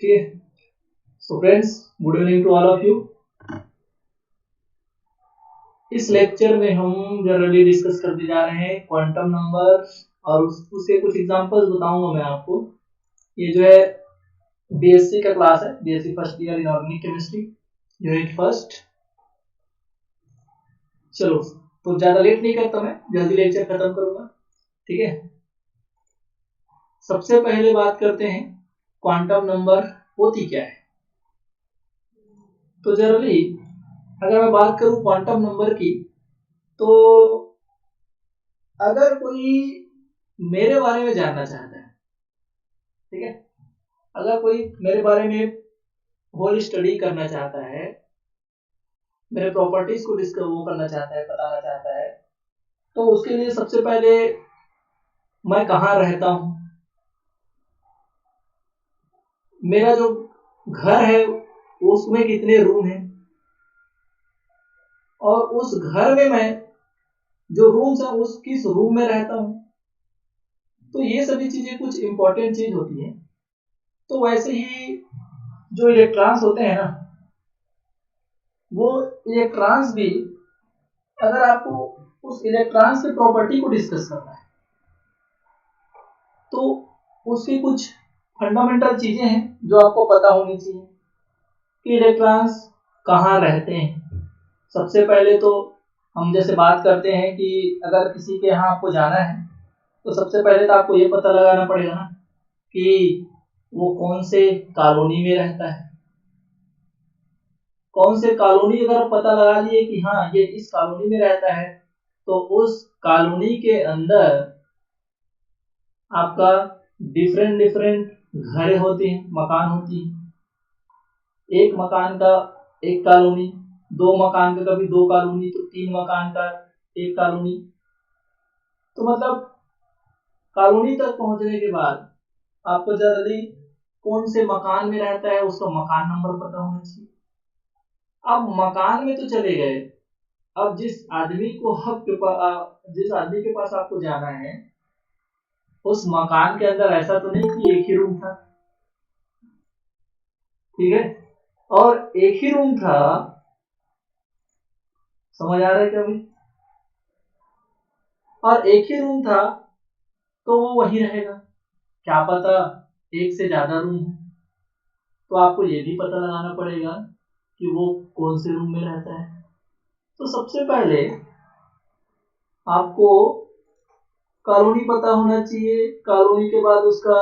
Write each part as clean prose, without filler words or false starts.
ठीक है। So friends, good evening to all of you. इस लेक्चर में हम जनरली डिस्कस करते जा रहे हैं क्वांटम नंबर और उसके कुछ एग्जांपल्स बताऊंगा मैं आपको। ये जो है बीएससी का क्लास है, BSc first year in organic chemistry, unit first. चलो, तो ज्यादा लेट नहीं करता, मैं जल्दी लेक्चर खत्म करूंगा, ठीक है। सबसे पहले बात करते हैं क्वांटम नंबर होती क्या है। तो जनरली अगर मैं बात करूं क्वांटम नंबर की, तो अगर कोई मेरे बारे में जानना चाहता है, ठीक है, अगर कोई मेरे बारे में होल स्टडी करना चाहता है, मेरे प्रॉपर्टीज को वो करना चाहता है, बताना चाहता है, तो उसके लिए सबसे पहले मैं कहाँ रहता हूँ, मेरा जो घर है उसमें कितने रूम हैं, और उस घर में मैं जो रूम्स है उस किस रूम में रहता हूँ। तो ये सभी चीजें कुछ इंपॉर्टेंट चीज होती है। तो वैसे ही जो इलेक्ट्रॉन्स होते हैं ना, वो इलेक्ट्रॉन्स भी, अगर आपको उस इलेक्ट्रॉन्स के प्रॉपर्टी को डिस्कस करना है तो उसकी कुछ फंडामेंटल चीजें हैं जो आपको पता होनी चाहिए कि इलेक्ट्रॉन्स कहाँ रहते हैं। सबसे पहले तो हम जैसे बात करते हैं कि अगर किसी के यहाँ आपको जाना है तो सबसे पहले तो आपको ये पता लगाना पड़ेगा ना कि वो कौन से कॉलोनी में रहता है। कौन से कॉलोनी अगर पता लगा लिए कि हाँ ये इस कॉलोनी में रहता है, तो उस कॉलोनी के अंदर आपका डिफरेंट डिफरेंट घर होते हैं, मकान होती है। एक मकान का एक कॉलोनी, दो मकान का कभी दो कॉलोनी, तो तीन मकान का एक कॉलोनी। तो मतलब कॉलोनी तक पहुंचने के बाद आपको जल्दी कौन से मकान में रहता है उसका मकान नंबर पता होना चाहिए। अब मकान में तो चले गए, अब जिस आदमी के पास आपको जाना है, उस मकान के अंदर ऐसा तो नहीं कि एक ही रूम था, ठीक है, और एक ही रूम था, समझ आ रहा है क्या भाई, और एक ही रूम था तो वो वही रहेगा। क्या पता एक से ज्यादा रूम है, तो आपको ये भी पता लगाना पड़ेगा कि वो कौन से रूम में रहता है। तो सबसे पहले आपको कॉलोनी पता होना चाहिए, कॉलोनी के बाद उसका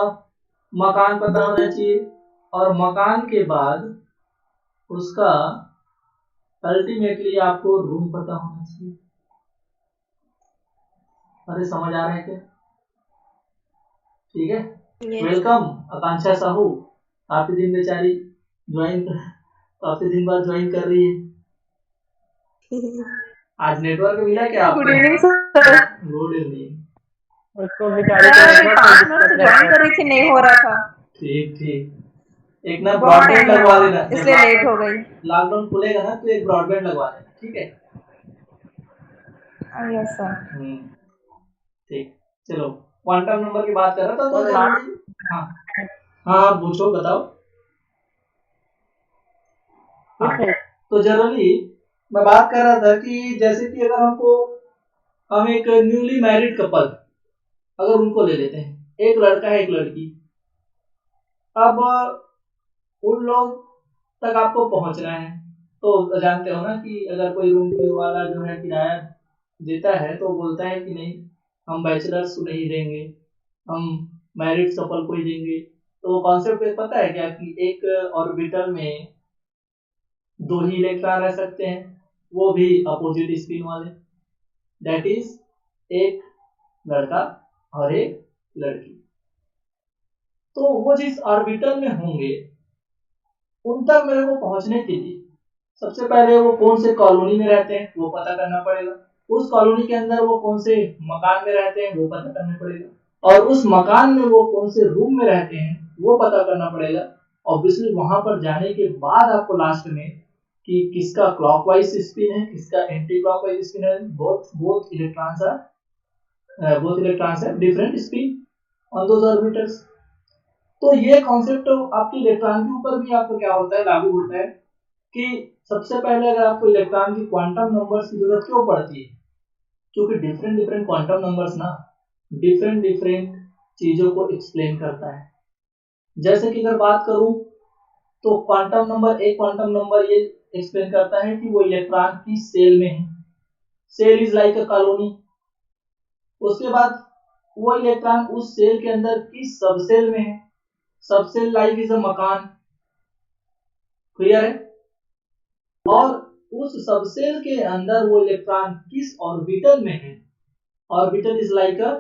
मकान पता होना चाहिए, और मकान के बाद उसका अल्टीमेटली आपको रूम पता होना चाहिए। अरे समझ आ रहा है क्या? ठीक है। वेलकम आकांक्षा साहू, काफी दिन बेचारी काफी दिन बाद ज्वाइन कर रही है। आज नेटवर्क मिला क्या आपको? Good evening sir. Good evening. उसको बेचारे को नेटवर्क 5 मिनट से ज्वाइन कर रही थी, नहीं हो रहा था, ठीक ठीक। एक ना बहुत ब्रॉडबैंड टाइम लगवा लगा लेना, इसलिए लेट हो गई। लॉकडाउन खुलेगा ना तो एक ब्रॉडबैंड लगवा लेना, ठीक है। Yes sir. ठीक, चलो क्वांटम नंबर की बात कर रहा था तो जनरली, हाँ हाँ पूछो बताओ। हाँ, तो जनरली मैं बात कर रहा था कि जैसे कि अगर हम एक न्यूली मैरिड कपल अगर उनको ले लेते हैं, एक लड़का है एक लड़की, अब उन लोग तक आपको पहुंचना है, तो जानते हो ना कि अगर कोई रूम के वाला जो है किराया देता है तो बोलता है कि नहीं, हम बैचलर्स को नहीं देंगे, हम मैरिड कपल को ही देंगे। तो वो कॉन्सेप्ट पता है क्या कि एक ऑर्बिटल में दो ही इलेक्ट्रॉन रह सकते हैं, वो भी अपोजिट स्पिन वाले, दैट इज एक लड़का और एक लड़की। तो वो जिस ऑर्बिटल में होंगे उन तक मेरे को पहुंचने के लिए सबसे पहले वो कौन से कॉलोनी में रहते हैं वो पता करना पड़ेगा, उस कॉलोनी के अंदर वो कौन से मकान में रहते हैं वो पता करना पड़ेगा, और उस मकान में वो कौन से रूम में रहते हैं वो पता करना पड़ेगा। ऑब्वियसली वहां पर जाने के बाद आपको लास्ट में कि किसका क्लॉकवाइज स्पिन है किसका एंटी क्लॉकवाइज स्पिन है, both electrons are different spin on those orbitals. तो ये कॉन्सेप्ट आपके इलेक्ट्रॉन के ऊपर भी आपको क्या होता है, लागू होता है कि सबसे पहले अगर आपको इलेक्ट्रॉन की क्वांटम नंबर्स की जरूरत क्यों पड़ती है, क्योंकि डिफरेंट डिफरेंट क्वांटम नंबर्स ना डिफरेंट डिफरेंट चीजों को एक्सप्लेन करता है। जैसे कि अगर बात करूं तो क्वांटम नंबर, एक क्वांटम नंबर ये एक्सप्लेन करता है कि वो इलेक्ट्रॉन की सेल में है, shell is like a colony. उसके बाद वो इलेक्ट्रॉन उस सेल के अंदर किस सबसेल में है, सबसेल लाइक इज अ मकान, क्लियर है। और उस सबसेल के अंदर वो इलेक्ट्रॉन किस ऑर्बिटल में है, orbital is like a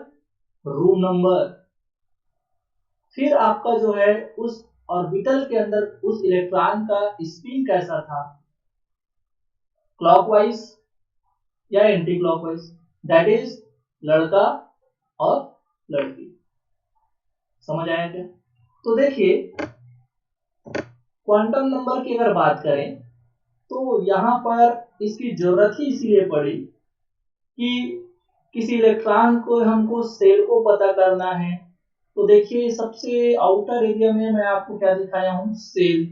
room number. फिर आपका जो है उस ऑर्बिटल के अंदर उस इलेक्ट्रॉन का स्पिन कैसा था, क्लॉकवाइज या एंटी क्लॉकवाइज, दैट इज लड़का और लड़की। समझ आया क्या? तो देखिए क्वांटम नंबर की अगर बात करें तो यहां पर इसकी जरूरत ही इसलिए पड़ी कि किसी इलेक्ट्रॉन को हमको सेल को पता करना है। तो देखिए सबसे आउटर एरिया में मैं आपको क्या दिखाया हूं, सेल।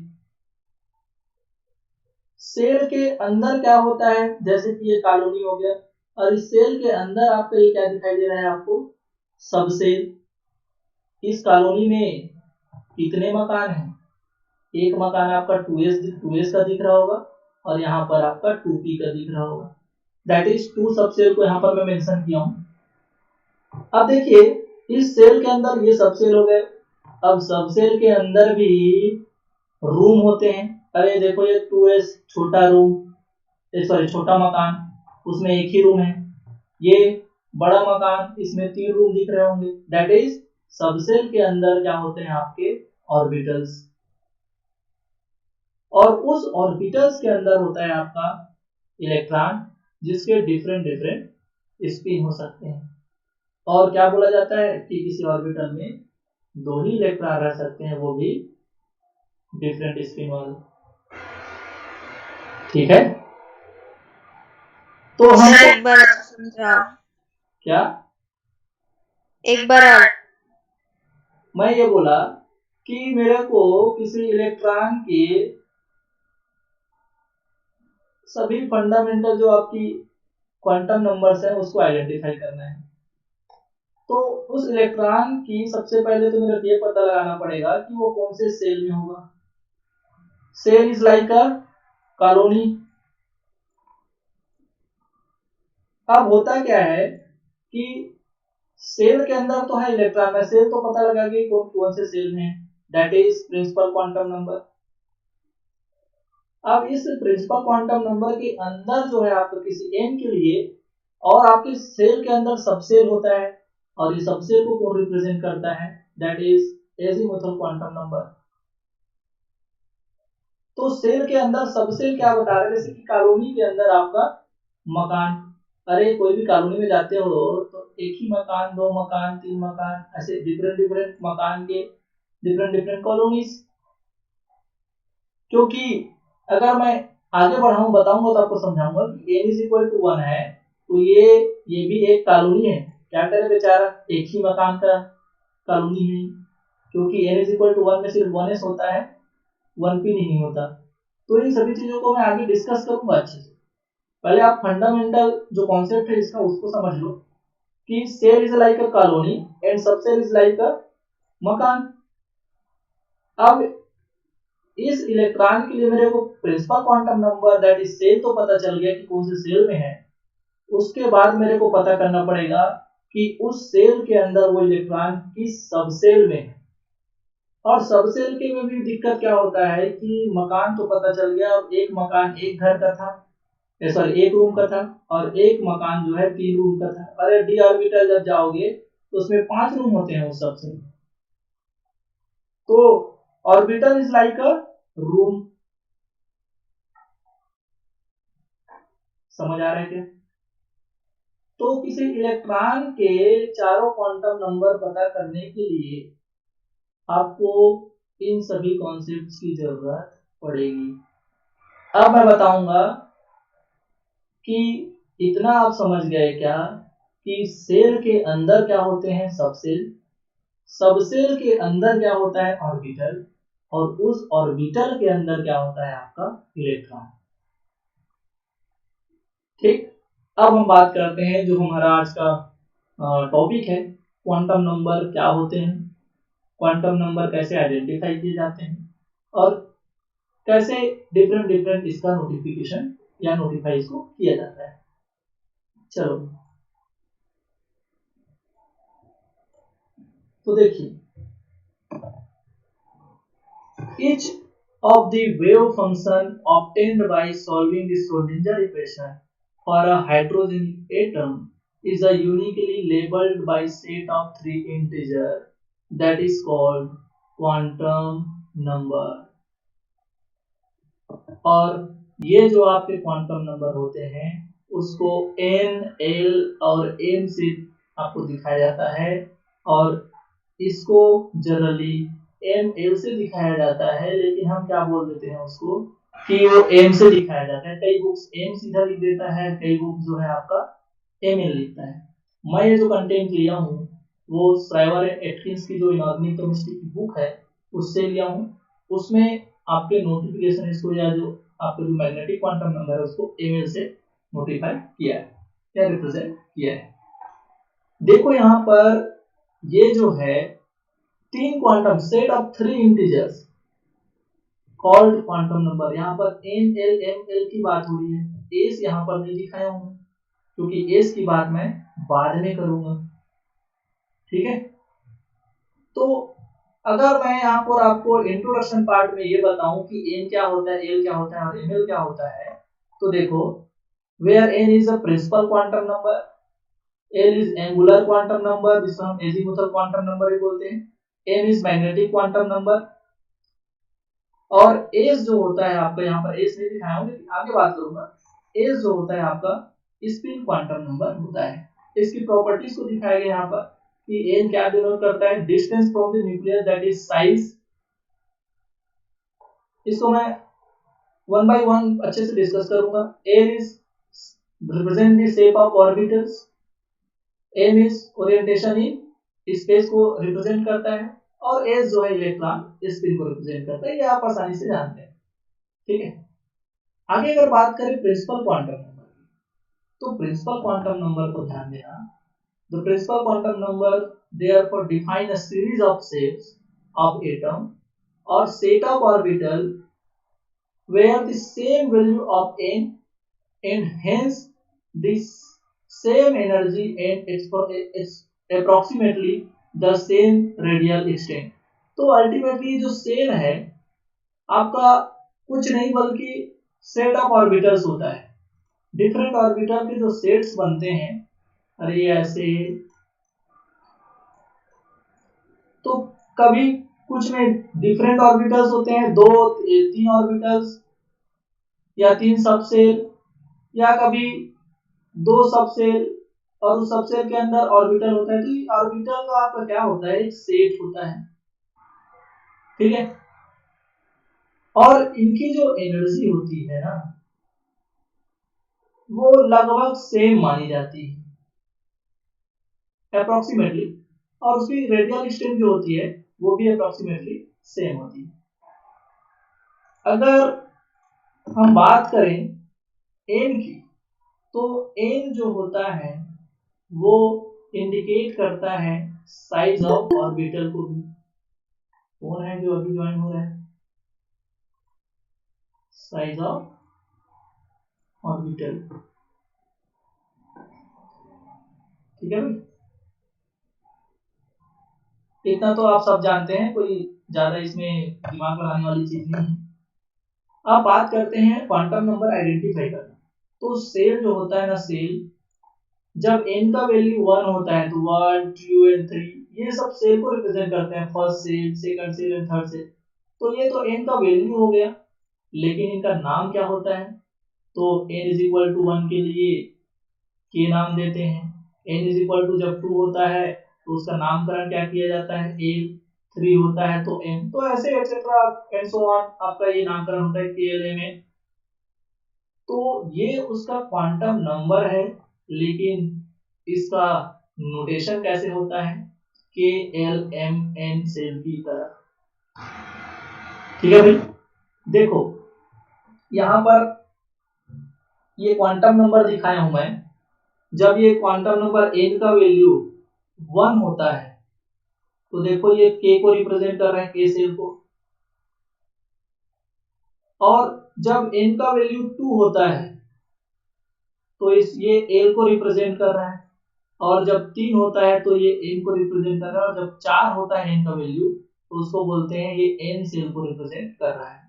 सेल के अंदर क्या होता है, जैसे कि ये कॉलोनी हो गया, और इस सेल के अंदर आपको ये क्या दिखाई दे रहा है, आपको सबसेल। इस कॉलोनी में कितने मकान हैं, एक मकान आपका 2s का दिख रहा होगा और यहाँ पर आपका 2p का दिख रहा होगा, दैट इज 2 सबसेल को यहाँ पर मैं मेंशन किया हूँ। अब देखिए इस सेल के अंदर ये सबसेल हो गए। अब सबसेल के अंदर भी रूम होते हैं। अरे देखो ये 2s छोटा रूम, सॉरी छोटा मकान, उसमें एक ही रूम है। ये बड़ा मकान, इसमें 3 रूम दिख रहे होंगे, दैट इज सबसेल के अंदर क्या होते हैं आपके ऑर्बिटल्स। और उस ऑर्बिटल्स के अंदर होता है आपका इलेक्ट्रॉन, जिसके डिफरेंट डिफरेंट स्पिन हो सकते हैं। और क्या बोला जाता है कि किसी ऑर्बिटल में 2 ही इलेक्ट्रॉन रह सकते हैं, वो भी डिफरेंट स्पिन वाले, ठीक है। तो हम एक बार और समझाओ, क्या, एक बार और। मैं ये बोला कि मेरे को किसी इलेक्ट्रॉन के सभी फंडामेंटल जो आपकी क्वांटम नंबर्स हैं उसको आइडेंटिफाई करना है। तो उस इलेक्ट्रॉन की सबसे पहले तो मेरे को ये पता लगाना पड़ेगा कि वो कौन से सेल में होगा। Shell is like a colony. अब होता क्या है कि सेल के अंदर तो है इलेक्ट्रॉन, में सेल तो पता लगा कि कौन कौन से सेल में है, that is principal quantum number. अब इस प्रिंसिपल क्वांटम नंबर के अंदर जो है आपको किसी n के लिए, और आपके सेल के अंदर सबसेल होता है, और ये सबसेल को कौन रिप्रेजेंट करता है, that is azimuthal quantum number. तो सेल के अंदर सबसेल क्या बता रहे हैं, जैसे कि कॉलोनी के अंदर आपका मकान, अरे कोई भी कॉलोनी में जाते हो तो एक ही मकान, 2 मकान, 3 मकान, ऐसे डिफरेंट डिफरेंट मकान के डिफरेंट डिफरेंट कॉलोनीज। क्योंकि अगर मैं आगे बढ़ाऊं बताऊंगा तो आपको समझाऊंगा कि n इज इक्वल टू 1 है, तो ये भी एक कॉलोनी है, क्या करे बेचारा, एक ही मकान का कॉलोनी है, क्योंकि n इज इक्वल टू 1 में सिर्फ 1s होता है, 1p नहीं होता। तो इन सभी चीजों को मैं आगे डिस्कस करूंगा अच्छे से। पहले आप फंडामेंटल जो कॉन्सेप्ट है इसका उसको समझ लो कि shell is like a colony and subshell is like a मकान। अब इस इलेक्ट्रॉन के लिए मेरे को principal quantum number that is shell तो पता चल गया कि कौन से सेल में है। उसके बाद मेरे को पता करना पड़ेगा कि उस सेल के अंदर वो इलेक्ट्रॉन किस सबसेल में है। और सबसेल के में भी दिक्कत क्या होता है कि मकान तो पता चल गया, अब एक मकान एक घर का था, सॉरी एक रूम का था, और एक मकान जो है 3 रूम का था। अरे डी ऑर्बिटल जब जाओगे तो उसमें 5 रूम होते हैं उस सबसेल। तो orbital is like a room. समझ आ रहा है क्या? तो किसी इलेक्ट्रॉन के चारों क्वांटम नंबर पता करने के लिए आपको इन सभी कॉन्सेप्ट्स की जरूरत पड़ेगी। अब मैं बताऊंगा कि इतना आप समझ गए क्या कि सेल के अंदर क्या होते हैं, सबसेल, सबसेल के अंदर क्या होता है ऑर्बिटल, और उस ऑर्बिटल के अंदर क्या होता है आपका इलेक्ट्रॉन। ठीक, अब हम बात करते हैं जो हमारा आज का टॉपिक है, क्वांटम नंबर क्या होते हैं, क्वांटम नंबर कैसे आइडेंटिफाई किए जाते हैं, और कैसे डिफरेंट डिफरेंट इसका नोटिफिकेशन या नोटिफाई इसको किया जाता है। चलो तो देखिए, each of the wave function obtained by solving the Schrodinger equation for a hydrogen atom is a uniquely labeled by set of three integers that is called quantum number। और ये जो आपके क्वांटम नंबर होते हैं उसको n, l और m से आपको दिखाया जाता है, और इसको जनरली m l से दिखाया जाता है, लेकिन हम क्या बोल देते हैं उसको कि वो m से दिखाया जाता है। कई बुक्स m सीधा लिख देता है, कई बुक जो है आपका ml लिखता है। मैं ये जो कंटेंट लिया हूँ वो श्राइवर एंड एटकिंस की जो इनऑर्गेनिक केमिस्ट्री की बुक है उससे लिया हूँ। उसमें आपके नोटिफिकेशन इसको या जो आपका जो मैग्नेटिक क्वांटम नंबर है उसको ml से नोटिफाई किया है या रिप्रेजेंट किया है। देखो यहाँ पर ये जो है तीन quantum set of three integers called quantum number, यहाँ पर n, l, m, l की बात हो रही है। एस यहाँ पर नहीं दिखाया हूँ क्योंकि एस की बात मैं बाद में करूंगा। ठीक है, तो अगर मैं यहाँ पर आपको इंट्रोडक्शन पार्ट में ये बताऊं कि n क्या होता है, l क्या होता है और ml क्या होता है, तो देखो where n is a principal quantum number, l is angular quantum number जिसको हम azimuthal quantum number भी बोलते हैं, m is magnetic quantum number, और s जो होता है आपका यहाँ पर s नहीं दिखाया हूँ लेकिन आगे बात करूंगा। s जो होता है आपका स्पिन क्वांटम नंबर होता है। इसकी प्रॉपर्टीज को दिखाया गया यहाँ पर कि n क्या डिनोट करता है, distance from the nucleus that is size. इसको मैं वन बाय वन अच्छे से डिस्कस करूंगा। l is represent the shape of orbitals, m is orientation in space को रिप्रेजेंट करता है, और s जो है इलेक्ट्रॉन स्पिन को रिप्रेजेंट करता है। ये आप आसानी से जानते हैं। ठीक है, आगे अगर बात करें प्रिंसिपल क्वांटम नंबर की, तो प्रिंसिपल क्वांटम नंबर को ध्यान देना। The principal quantum number therefore define a series of shapes of atom or set of orbital where the same value of n and hence this same energy and approximately the same radial extent। तो ultimately जो same है आपका कुछ नहीं बल्कि set of orbitals होता है। Different orbital के जो सेट्स बनते हैं, अरे ऐसे, तो कभी कुछ में डिफरेंट ऑर्बिटल्स होते हैं, दो तीन ऑर्बिटल्स या तीन सबसेल, या कभी दो सबसेल और उस सबसेल के अंदर ऑर्बिटल होता है। तो ऑर्बिटल का आपका क्या होता है, एक सेट होता है। ठीक है, और इनकी जो एनर्जी होती है ना वो लगभग सेम मानी जाती है अप्रोक्सीमेटली, और उसकी रेडियल एक्सटेंट जो होती है वो भी अप्रोक्सीमेटली सेम होती है। अगर हम बात करें एन की, तो एन जो होता है वो इंडिकेट करता है साइज ऑफ ऑर्बिटल को भी। कौन है जो अभी ज्वाइन हो रहा है, साइज ऑफ ऑर्बिटल। ठीक है भाई, इतना तो आप सब जानते हैं, कोई ज्यादा इसमें दिमाग लगाने वाली चीज नहीं है। अब बात करते हैं क्वांटम नंबर आइडेंटिफाई करना। तो सेल जो होता है ना, सेल जब n का वैल्यू 1 होता है तो 1, 2 एंड 3 ये सब सेल को रिप्रेजेंट करते हैं, first shell, second shell and third shell. तो ये तो n का वैल्यू हो गया, लेकिन इनका नाम क्या होता है, तो n इज इक्वल टू 1 के लिए k नाम देते हैं, n इज इक्वल टू जब 2 होता है तो उसका नामकरण क्या किया जाता है, l, 3 होता है तो m, तो ऐसे एक्सेट्रा एंड सो ऑन आपका ये नामकरण होता है k, l, m। तो ये उसका क्वांटम नंबर है, लेकिन इसका नोटेशन कैसे होता है, KLMN सेल की तरह। ठीक है भाई, देखो यहां पर ये क्वांटम नंबर दिखाया हूं मैं। जब ये क्वांटम नंबर n का वैल्यू 1 होता है तो देखो ये k को रिप्रेजेंट कर रहे हैं, k सेल को। और जब n का वैल्यू 2 होता है तो ये l को रिप्रेजेंट कर रहा है। और जब 3 होता है तो ये n को रिप्रेजेंट कर रहा है। और जब 4 होता है n का वैल्यू तो उसको बोलते हैं ये n सेल को रिप्रेजेंट कर रहा है।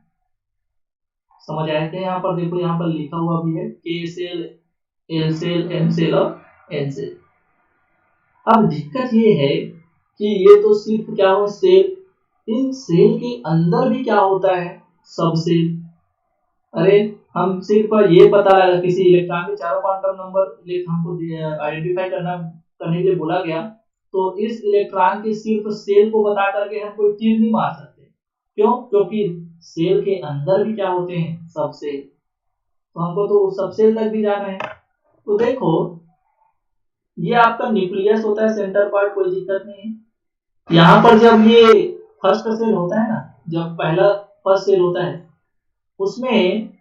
समझ आए थे? यहाँ पर देखो, यहाँ पर लिखा हुआ भी है k shell, l shell, m shell और n सेल। अब दिक्कत ये है कि ये तो सिर्फ क्या हो सेल, इन सेल के अंदर भी क्या होता है, सब सेल। अरे हम सिर्फ ये पता लगा, किसी इलेक्ट्रॉन के चारों क्वांटम नंबर हमको आइडेंटिफाई करने के लिए बोला गया, तो इस इलेक्ट्रॉन के सिर्फ सेल को बता करके हम कोई तीर नहीं मार सकते। क्यों? क्योंकि सेल के अंदर भी क्या होते हैं, सब सेल। तो हमको तो सब सेल तक भी जाना है। तो देखो ये आपका न्यूक्लियस होता है, सेंटर पार्ट, कोई दिक्कत नहीं है। यहाँ पर जब ये फर्स्ट सेल होता है ना, जब पहला फर्स्ट सेल होता है उसमें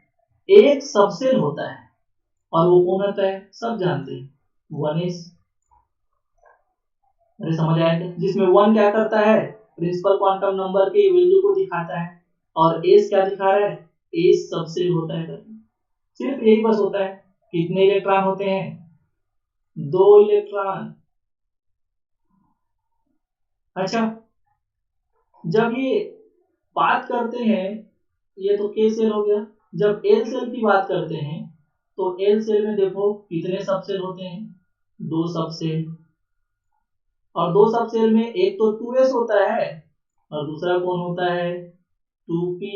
एक सबसेल होता है। और वो कौन होता है, सब जानते हैं, 1s। अरे समझ आया क्या? जिसमें 1 क्या करता है, प्रिंसिपल क्वांटम नंबर के वैल्यू को दिखाता है। और s क्या दिखा रहा है, s सबसेल होता है। सिर्फ यही बस होता है। कितने इलेक्ट्रॉन होते हैं, 2 इलेक्ट्रॉन। अच्छा, जब ये बात करते हैं, ये तो k सेल हो गया। जब l सेल की बात करते हैं तो l सेल में देखो कितने सबसेल होते हैं, 2 सबसेल। और 2 सबसेल में एक तो 2s होता है और दूसरा कौन होता है, 2p।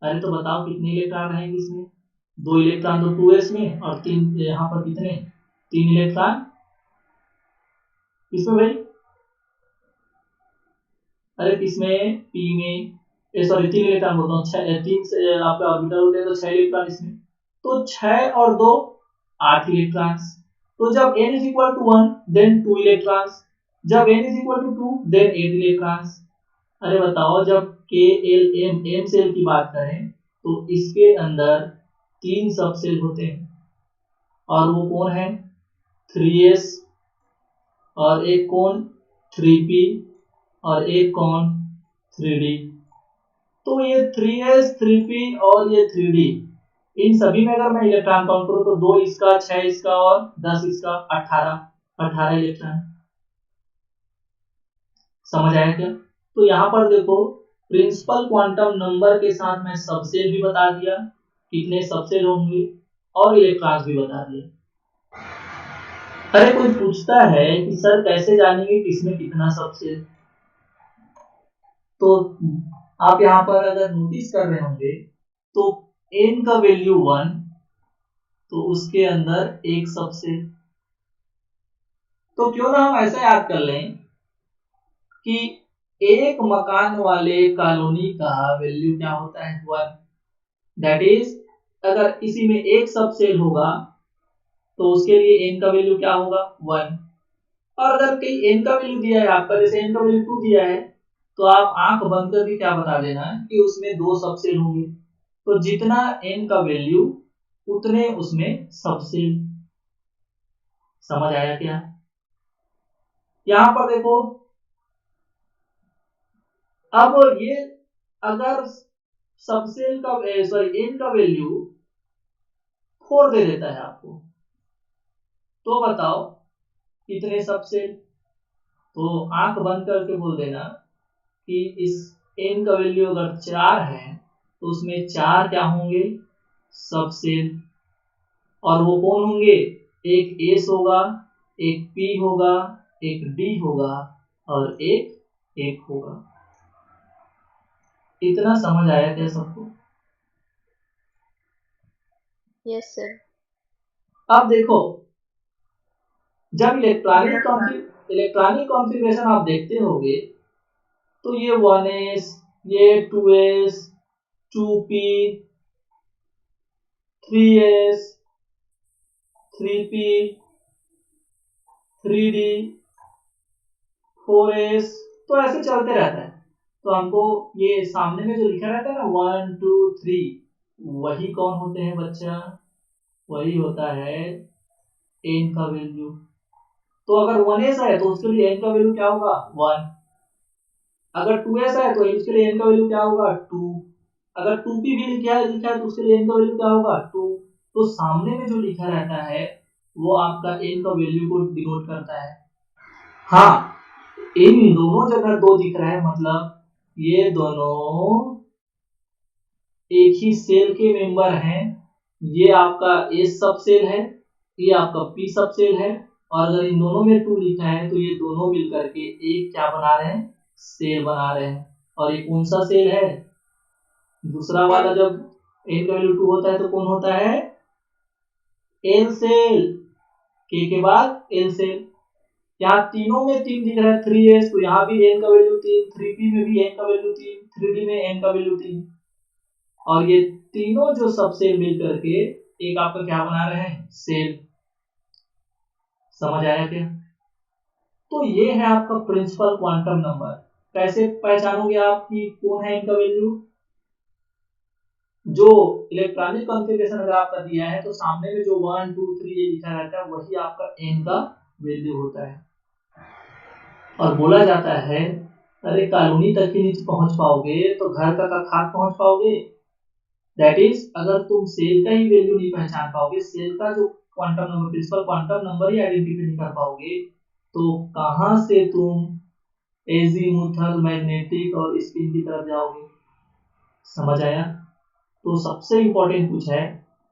अरे तो बताओ कितने इलेक्ट्रॉन रहेंगे इसमें, 2 इलेक्ट्रॉन तो 2s में और 3 यहाँ पर कितने, 3 इलेक्ट्रॉन किसमें भाई, अरे किसमें, p में, सॉरी 3 इलेक्ट्रॉन बोलता हूँ, 3 से आपका ऑर्बिटल होते हैं तो 6 इलेक्ट्रॉन इसमें। तो 6 और 2 8 इलेक्ट्रॉन्स। तो जब n is equal to 1 then 2 electrons, जब n is equal to 2 then 8 electrons. अरे बताओ जब k l m m shell की बात करें तो इसके अंदर 3 सबसेल होते हैं। और वो कौन है, 3s, और एक कौन, 3p, और एक कौन, 3d। तो ये 3s, 3p और ये 3d, इन सभी में अगर मैं इलेक्ट्रॉन काउंट करूं तो 2 इसका, 6 इसका और 10 इसका, 18 इलेक्ट्रॉन। समझ आया क्या? तो यहाँ पर देखो प्रिंसिपल क्वांटम नंबर के साथ मैं सबसेल भी बता दिया, कितने सबसेल होंगे, और इलेक्ट्रॉन्स भी बता दिए। अरे कोई पूछता है कि सर कैसे जानेंगे किसमें कितना सबसेल, तो आप यहाँ पर अगर नोटिस कर रहे होंगे तो n का वैल्यू 1 तो उसके अंदर एक सबसेल। तो क्यों ना हम ऐसा याद कर लें कि एक मकान वाले कॉलोनी का वैल्यू क्या होता है, 1। दैट इज अगर किसी में एक सबसेल होगा तो उसके लिए n का वैल्यू क्या होगा, 1। और अगर कहीं n का वैल्यू दिया है आपका, जैसे n का वैल्यू 2 दिया है, तो आप आंख बंद करके क्या बता देना कि उसमें 2 सबसेल होंगे। तो जितना n का वैल्यू उतने उसमें सबसेल। समझ आया क्या? यहां पर देखो, अब ये अगर सबसेल का, सॉरी n का वैल्यू 4 दे देता है आपको, तो बताओ कितने सबसेल। तो आंख बंद करके बोल देना कि इस n का वैल्यू अगर 4 है तो उसमें 4 क्या होंगे, सबसेल। और वो कौन होंगे, एक s होगा, एक p होगा, एक d होगा और एक 1 होगा। इतना समझ आया क्या सबको? Yes sir. अब देखो जब इलेक्ट्रॉनिक कॉन्फ़िगरेशन आप देखते होगे तो ये 1s, ये 2s, 2p, 3s, 3p, 3d, 4s, तो ऐसे चलते रहता है। तो हमको ये सामने में जो लिखा रहता है ना 1 2 3, वही कौन होते हैं बच्चा? वही होता है n का वैल्यू। तो अगर 1s है तो उसके लिए n का वैल्यू क्या होगा? 1। अगर 2s है तो उसके लिए n का वैल्यू क्या होगा? 2। अगर 2p भी लिखा है तो उसके लिए n का वैल्यू क्या होगा? 2। तो सामने में जो लिखा रहता है वो आपका n का वैल्यू को डिनोट करता है। हाँ, इन दोनों जगह 2 दिख रहा है, मतलब ये दोनों एक ही सेल के मेंबर हैं। ये आपका S सब सेल है, ये आपका P सब सेल है, और अगर इन दोनों में 2 लिखा है तो ये दोनों मिलकर के एक क्या बना रहे हैं? सेल बना रहे हैं। और ये कौन सा सेल है? दूसरा वाला जब n का वैल्यू 2 होता है तो कौन होता है? L cell. K के बाद L सेल। यहाँ तीनों में 3 दिख रहा है 3s, तो यहाँ भी n का वैल्यू 3, 3p में भी n का वैल्यू 3, 3d में n का वैल्यू 3, और ये तीनों जो सब सेल मिल करके एक आपका क्या बना रहे हैं? सेल। समझ आया क्या? तो ये है आपका प्रिंसिपल क्वांटम नंबर। कैसे पहचानोगे आप कि कौन है इनका वैल्यू? जो इलेक्ट्रॉनिक कॉन्फ़िगरेशन अगर आपका दिया है तो सामने में जो 1 2 3 ये लिखा रहता है वही आपका n का वैल्यू होता है। और बोला जाता है अरे कॉलोनी तक ही नहीं पहुंच पाओगे तो घर तक खाक पहुंच पाओगे। दैट इज अगर तुम सेल का ही वैल्यू नहीं पहचान पाओगे, सेल का जो quantum number principal quantum number ही आइडेंटिफाई नहीं कर पाओगे, तो कहां से तुम एजीमुथल, मैग्नेटिक और स्पिन की तरफ जाओगे? समझ आया? तो सबसे इंपॉर्टेंट कुछ है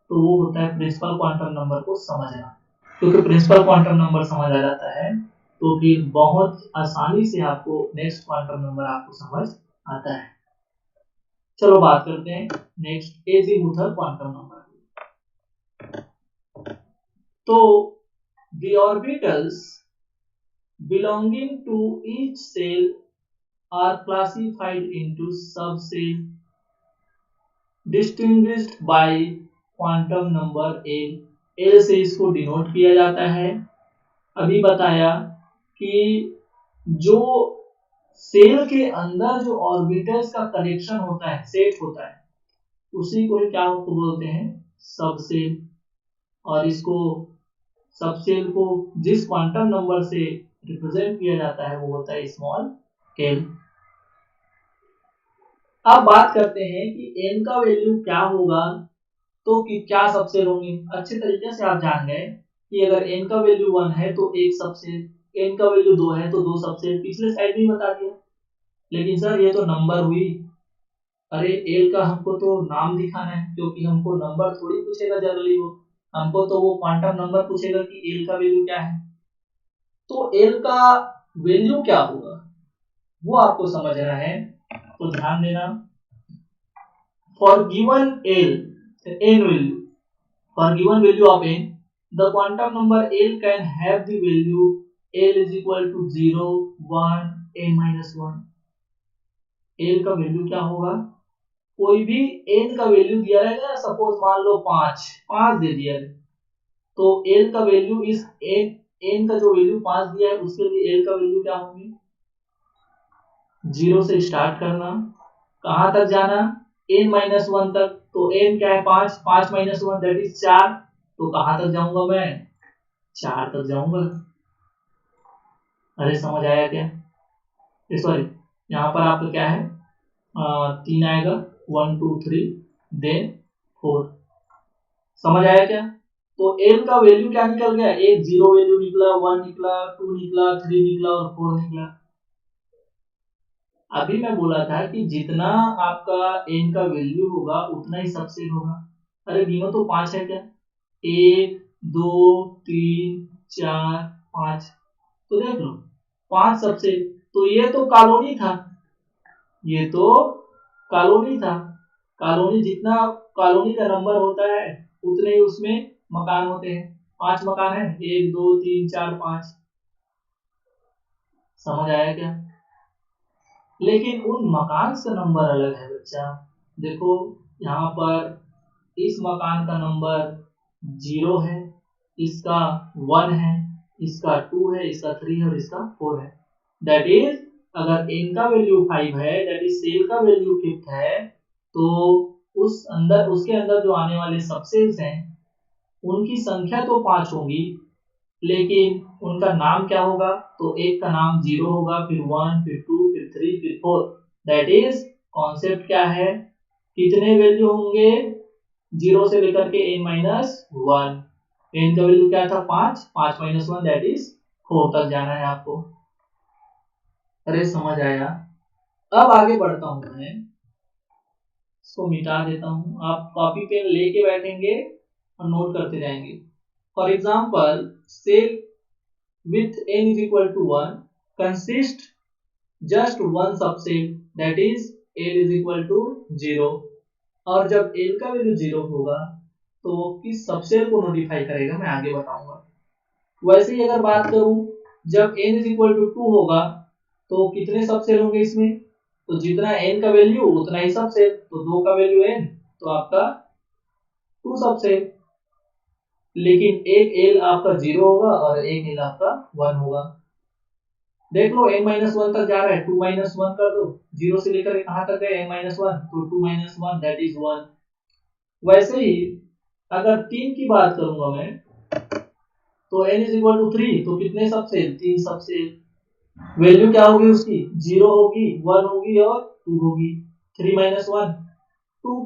तो वो होता है प्रिंसिपल क्वांटम नंबर को समझना। क्योंकि प्रिंसिपल क्वांटम नंबर समझ आ जाता है तो फिर बहुत आसानी से आपको नेक्स्ट क्वांटम नंबर आपको समझ आता है। चलो बात करते हैं नेक्स्ट एजीमुथल क्वांटम नंबर। तो the orbitals belonging to each cell are classified into subcell distinguished by quantum number L। L से इसको डिनोट किया जाता है। अभी बताया कि जो सेल के अंदर जो ऑर्बिटल्स का कलेक्शन होता है, सेट होता है, उसी को क्या बोलते हैं? सबसेल। और इसको सबसेल को जिस क्वांटम नंबर से रिप्रेजेंट किया जाता है वो होता है स्मॉल एल। अब बात करते हैं कि n का वैल्यू क्या होगा तो कि क्या सबसेल होंगे। अच्छे तरीके से आप जान गए कि अगर n का वैल्यू 1 है तो एक सबसेल, n का वैल्यू 2 है तो 2 सबसेल। पिछले स्लाइड में बता दिया। लेकिन सर ये तो नंबर हुई। अरे l का हमको तो नाम दिखाना है, क्योंकि हमको नंबर थोड़ी पूछेगा जनरली, वो हमको तो वो क्वांटम नंबर पूछेगा कि l का वैल्यू क्या है। तो l का वैल्यू क्या होगा वो आपको समझना है, तो ध्यान देना। For given l n value, for given value of n, the quantum number l can have the value l is equal to 0 1 n minus 1। l का वैल्यू क्या होगा? कोई भी n का वैल्यू दिया रहेगा, सपोज मान लो 5 दे दिया है, तो l का वैल्यू इस n का जो वैल्यू 5 दिया है उसके लिए l का वैल्यू क्या होगी? 0 से स्टार्ट करना, कहां तक जाना? n माइनस 1 तक। तो n क्या है? 5, 5 माइनस 1 दैट इज 4। तो कहां तक जाऊंगा मैं? 4 तक जाऊंगा। अरे समझ आया क्या? सॉरी, यहाँ पर आपका क्या है? 3 आएगा, 1 2 3 देन 4। समझ आया क्या? तो n का वैल्यू क्या निकल गया? एक 0 वैल्यू निकला, 1 निकला, 2 निकला, 3 निकला और 4 निकला। अभी मैं बोला था कि जितना आपका n का वैल्यू होगा उतना ही सबसेल होगा। अरे गिनो तो 5 है क्या? 1 2 3 4 5, तो देख लो 5 सबसेल। तो ये तो कॉलोनी था, ये तो कॉलोनी था। कॉलोनी जितना कॉलोनी का नंबर होता है उतने ही उसमें मकान होते हैं। 5 मकान है, 1 2 3 4 5। समझ आया क्या? लेकिन उन मकान का नंबर अलग है बच्चा। देखो यहाँ पर इस मकान का नंबर 0 है, इसका 1 है, इसका 2 है, इसका 3 है और इसका 4 है। दैट इज अगर n का वैल्यू 5 है, दैट इज सेल का वैल्यू 5 है, तो उसके अंदर जो आने वाले सब सेल्स हैं उनकी संख्या तो 5 होगी, लेकिन उनका नाम क्या होगा? तो एक का नाम 0 होगा, फिर 1, फिर 2, फिर 3, फिर 4। दैट इज कॉन्सेप्ट क्या है? कितने वैल्यू होंगे 0 से लेकर के n माइनस 1? n का वैल्यू क्या था? 5, 5 माइनस 1 दैट इज 4 तक जाना है आपको। अरे समझ आया? अब आगे बढ़ता हूं मैं, इसको मिटा देता हूं। आप कॉपी पेन लेके बैठेंगे और नोट करते जाएंगे। For example, shell with n is equal to 1 consist just one subset, that is l is equal to 0। और जब l का वैल्यू 0 होगा तो वो किस सबसेल को नोटिफाई करेगा मैं आगे बताऊंगा। वैसे ही अगर बात करूं, जब n is equal to 2 होगा तो कितने सबसेल होंगे इसमें? तो जितना n का वैल्यू उतना ही सबसेल, तो 2 का वैल्यू n तो आपका 2 सबसेल। लेकिन एक l आपका 0 होगा और एक l आपका 1 होगा। देख लो n माइनस 1 तक जा रहा है, 2 माइनस 1 कर दो, 0 से लेकर कहां तक गए? n माइनस 1, तो 2 माइनस 1 दैट इज 1। वैसे ही अगर 3 की बात करूंगा मैं, तो n इज इक्वल टू 3, तो कितने सबसेल? 3 सबसेल। वैल्यू क्या होगी उसकी? 0 होगी, 1 होगी और 2 होगी। 3 minus 1 2।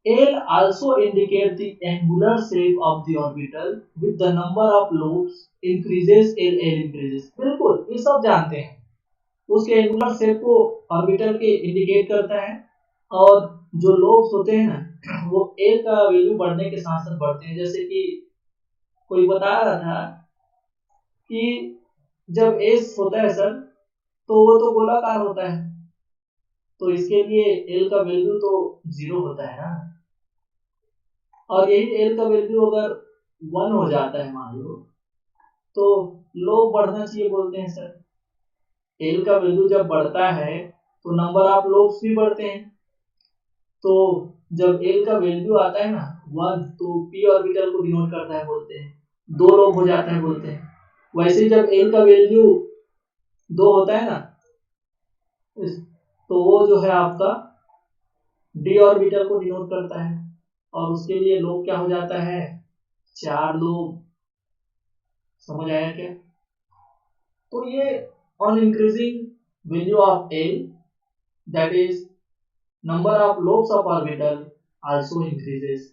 L also indicate the angular shape of the orbital with the number of lobes increases, L increases। बिल्कुल ये सब जानते हैं, उसके एंगुलर शेप को ऑर्बिटल के इंडिकेट करता है, और जो लोब्स होते हैं ना वो एल का वैल्यू बढ़ने के साथ साथ बढ़ते हैं। जैसे कि कोई बता रहा था कि जब एस होता है सर, तो वो तो गोलाकार होता है, तो इसके लिए एल का वैल्यू तो 0 होता है ना। और यही एल का वैल्यू अगर 1 हो जाता है मान लो, तो लोब बढ़ना चाहिए बोलते हैं सर। एल का वैल्यू जब बढ़ता है तो नंबर ऑफ लोब्स भी बढ़ते हैं। तो जब एल का वैल्यू आता है ना 1, तो पी ऑर्बिटल को डिनोट करता है बोलते हैं, 2 लोब हो जाता है बोलते हैं। वैसे जब एल का वैल्यू 2 होता है ना, तो वो जो है आपका डी ऑर्बिटल को डिनोट करता है, और उसके लिए लोब क्या हो जाता है? 4 लोब। समझ आया क्या? तो ये on increasing value of L, that is number of lobes of orbital also increases.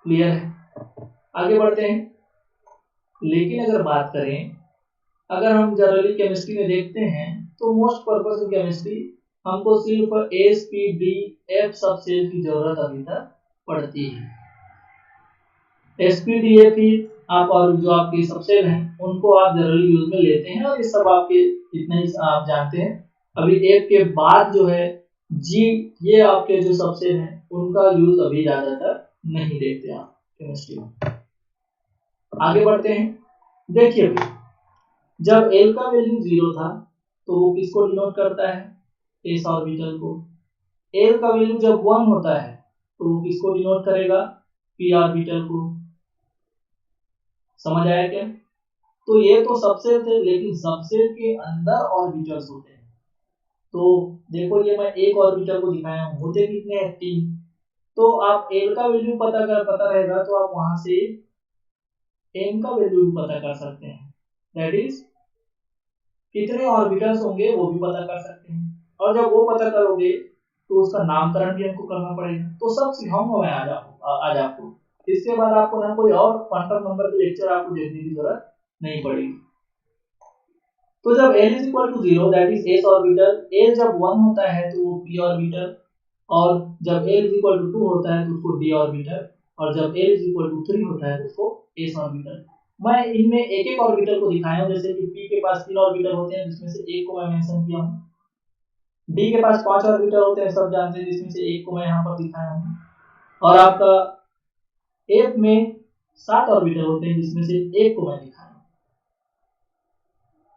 Clear है? आगे बढ़ते हैं। लेकिन अगर बात करें, अगर हम जनरली केमिस्ट्री में देखते हैं तो मोस्ट पर्पस इन केमिस्ट्री हमको सिर्फ एस पी डी एफ सब सेल की जरूरत अभी तक पड़ती है। एस पी डी एफ ही आप और जो आपके सबसेल हैं उनको आप जनरली यूज में लेते हैं, और ये सब आपके इतने ही आप जानते हैं। अभी एफ के बाद जो है जी, ये आपके जो सबसेल हैं उनका यूज अभी ज्यादातर नहीं देखते आप केमिस्ट्री में। आगे बढ़ते हैं। देखिए जब L का वैल्यू 0 था तो वो किसको डिनोट करता है? एस ऑर्बिटल को। L का वैल्यू जब 1 होता है तो वो किसको डिनोट करेगा? p ऑर्बिटल को। समझ आया क्या? तो ये तो सबसेल थे, लेकिन सबसेल के अंदर ऑर्बिटल्स होते हैं। तो देखो ये मैं एक ऑर्बिटल को दिखाया हूं, होते कितने हैं? 3। तो आप L का वैल्यू पता रहेगा तो आप वहां से m का वैल्यू भी पता कर सकते हैं, दैट इज कितने ऑर्बिटल्स होंगे वो भी पता कर सकते हैं। और जब वो पता करोगे तो उसका नामकरण भी हमको करना पड़ेगा। तो सब सिखाऊंगा मैं आज आपको। इसके बाद आपको ना कोई और क्वांटम नंबर के लेक्चर आपको देखने की जरूरत नहीं पड़ेगी। तो जब L is equal to 0 that is s orbital, L जब 1 होता है तो वो p ऑर्बिटल, और जब L इज इक्वल टू 2 होता है तो उसको d ऑर्बिटल, और जब L इज इक्वल टू 3 होता है तो उसको s ऑर्बिटल। मैं इनमें एक एक ऑर्बिटल को दिखाया हूं, जैसे कि p के पास 3 ऑर्बिटल होते हैं जिसमें से एक को मैं मेंशन किया हूं, d के पास 5 ऑर्बिटल होते हैं सब जानते हैं जिसमें से एक को मैं यहां पर दिखाया हूं, और आपका f में 7 ऑर्बिटल होते हैं जिसमें से एक को मैं दिखाया हूं।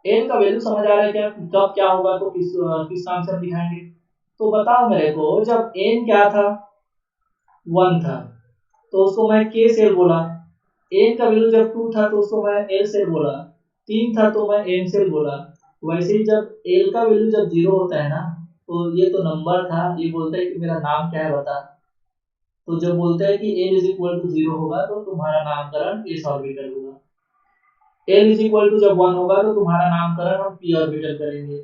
n का वैल्यू समझ आ रहा है क्या? कब क्या होगा तो किस नाम से हम दिखाएंगे? तो बताओ मेरे को, जब n क्या था? 1 था, तो उसको मैं k सेल बोला। n का वैल्यू जब 2 था तो उसको मैं l सेल बोला। 3 था तो मैं एम सेल बोला। वैसे ही जब एल का वैल्यू जब 0 होता है ना, तो ये तो नंबर था, ये बोलता है कि मेरा नाम क्या है बता। तो जब बोलता है कि एल इज इक्वल टू 0 होगा तो तुम्हारा नामकरण एस ऑर्बिटल होगा। एल इज इक्वल टू जब 1 होगा तो तुम्हारा नामकरण हम पी ऑर्बिटल करेंगे।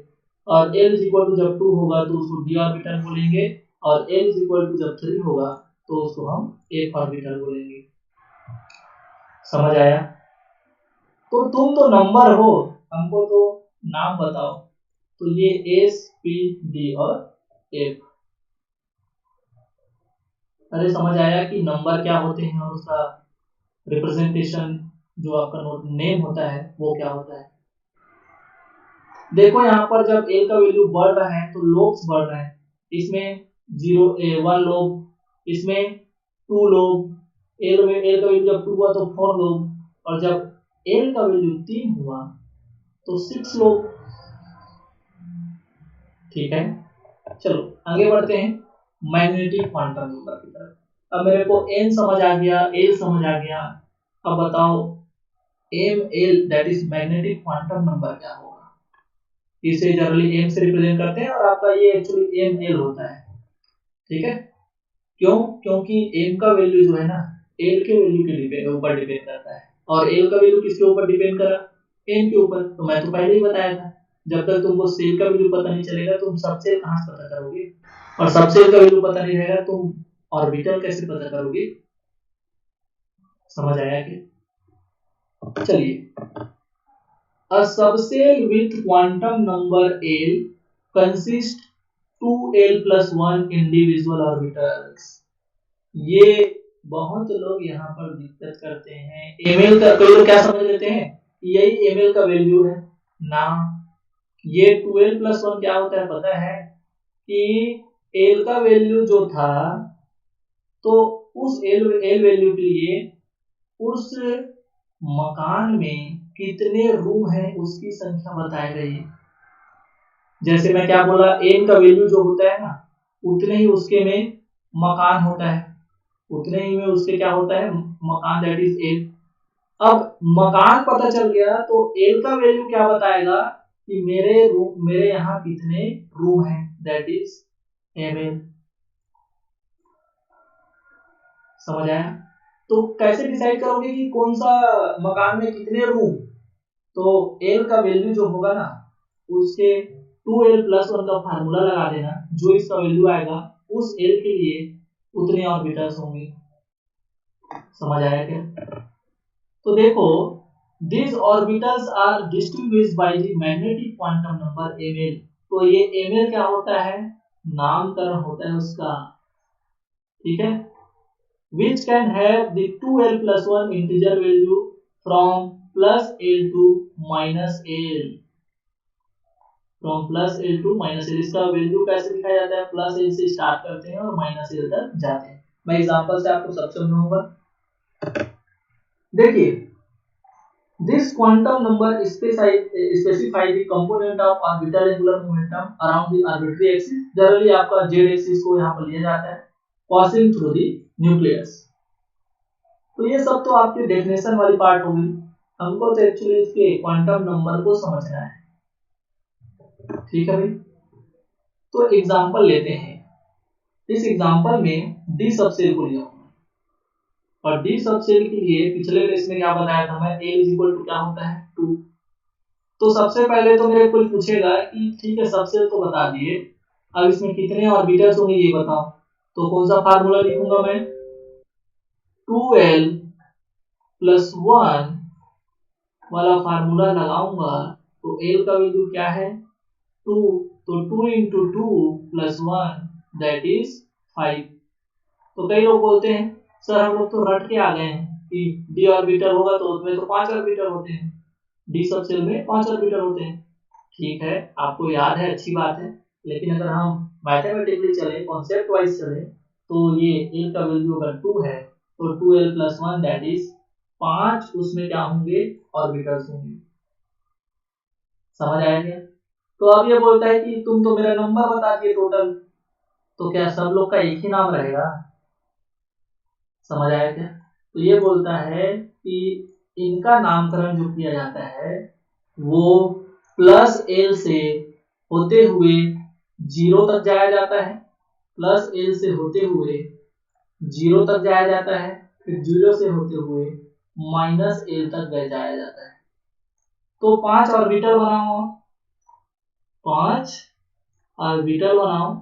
और एल इज इक्वल टू जब 2 होगा तो उसको डी ऑर्बिटल बोलेंगे। और एल इज इक्वल टू जब 3 होगा तो उसको हम एफ ऑर्बिटल बोलेंगे। समझ आया? तो तुम तो नंबर हो, हमको तो नाम बताओ। तो ये एस पी डी और एफ। अरे समझ आया कि नंबर क्या होते हैं और उसका रिप्रेजेंटेशन जो आपका नोट नेम होता है वो क्या होता है। देखो यहाँ पर जब एल का वैल्यू बढ़ रहा है तो लोब्स बढ़ रहे हैं। इसमें 1 लोब, इसमें 2 लोब। एल का वैल्यू जब 2 हुआ तो 4 लोब, और जब एल का वैल्यू 3 हुआ तो 6 लोब। ठीक है, चलो आगे बढ़ते हैं मैग्नेटिक क्वांटम नंबर की तरफ। अब मेरे को एन समझ आ गया, एल समझ आ गया। अब बताओ M L that is magnetic quantum number क्या होगा। इसे जनरली एम से रिप्रेजेंट करते हैं और आपका ये एक्चुअली एम एल होता है। ठीक है, क्यों? क्योंकि एम का वैल्यू जो है ना एल के वैल्यू के ऊपर डिपेंड करता है, और एल का वैल्यू किसके ऊपर डिपेंड करा? एम के ऊपर। तो मैं तो पहले ही बताया था, जब तक तुमको सेल का वैल्यू पता नहीं चलेगा तुम सबसेल कहां से पता करोगे, और सबसेल का वैल्यू पता नहीं रहेगा तुम ऑर्बिटल कैसे पता करोगे। समझ आया कि? चलिए, a subcell with quantum number L consists 2L plus 1 individual orbitals। ये बहुत लोग यहाँ पर दिक्कत करते हैं। एमएल का कई लोग क्या समझ लेते हैं, यही एमएल का वैल्यू है ना। ये 2L plus 1 क्या होता है पता है? कि एल का वैल्यू जो था, तो उस एल वैल्यू के लिए उस मकान में कितने रूम है उसकी संख्या बताई गई है। जैसे मैं क्या बोला, एन का वैल्यू जो होता है ना, उतने ही उसके में मकान होता है, उतने ही में उसके क्या होता है मकान, दैट इज एल। अब मकान पता चल गया तो एल का वैल्यू क्या बताएगा कि मेरे यहाँ कितने रूम हैं, दैट इज एम एल। समझ आया? तो कैसे डिसाइड करोगे कि कौन सा मकान में कितने रूम? तो एल का वैल्यू जो होगा ना, उसके 2L plus 1 का फार्मूला लगा देना, जो इसका वैल्यू आएगा उस एल के लिए उतने ऑर्बिटल्स होंगे। समझ आया क्या? तो देखो, these orbitals are distinguished by the magnetic quantum number ml। तो ये ml क्या होता है? नामकरण होता है उसका। ठीक है, which can have the 2L plus 1 integer value from plus L to minus L। From plus L two minus L, इसका वैल्यू कैसे दिखाया जाता है? प्लस एल से स्टार्ट करते हैं और माइनस एल तक जाते हैं। मैं एग्जांपल से आपको सब समझाऊंगा। देखिए, this quantum number specify the component of orbital angular momentum around the arbitrary axis. Generally आपका जेड एक्सिस को यहां पर लिया जाता है, पासिंग थ्रू द न्यूक्लियस। तो ये सब तो आपकी डेफिनेशन वाली पार्ट होगी, हमको तो एक्चुअली इसके क्वांटम नंबर को समझना है। ठीक है भाई, तो एग्जांपल लेते हैं। इस एग्जांपल में डी सबसेल को लिया हूं, और डी सबसेल के लिए पिछले केस में क्या बताया था मैं, a इज इक्वल टू क्या होता है 2। तो सबसे पहले तो मेरे को पूछेगा कि ठीक है सबसेल तो बता दिए, अब इसमें कितने ऑर्बिटल्स होंगे ये बताओ। तो कौन सा फार्मूला लिखूंगा मैं, 2L plus 1 वाला फार्मूला लगाऊंगा। तो L का वैल्यू क्या है 2, तो 2 into 2 plus 1 दैट इज 5। तो कई लोग बोलते हैं सर हम लोग तो रट के आ गए हैं कि डी ऑर्बिटल होगा तो उसमें तो 5 ऑर्बिटल होते हैं, डी सबसेल में 5 ऑर्बिटल होते हैं। ठीक है, आपको याद है, अच्छी बात है। लेकिन अगर हम मैथमेटिकली चले, कॉन्सेप्ट वाइज चले, तो ये एल का वैल्यू अगर 2 है तो 2L plus 1 दैट इज 5 उसमें क्या होंगे ऑर्बिटल्स होंगे। समझ आया क्या? तो अब ये बोलता है कि तुम तो मेरा नंबर बता दिए टोटल, तो क्या सब लोग का एक ही नाम रहेगा? समझ आया क्या? तो ये बोलता है कि इनका नामकरण जो किया जाता है वो प्लस एल से होते हुए 0 तक जाया जाता है, प्लस एल से होते हुए 0 तक जाया जाता है, फिर 0 से होते हुए माइनस एल तक जाया जाता है। तो 5 ऑर्बिटल बनाओ, 5 ऑर्बिटल बनाओ।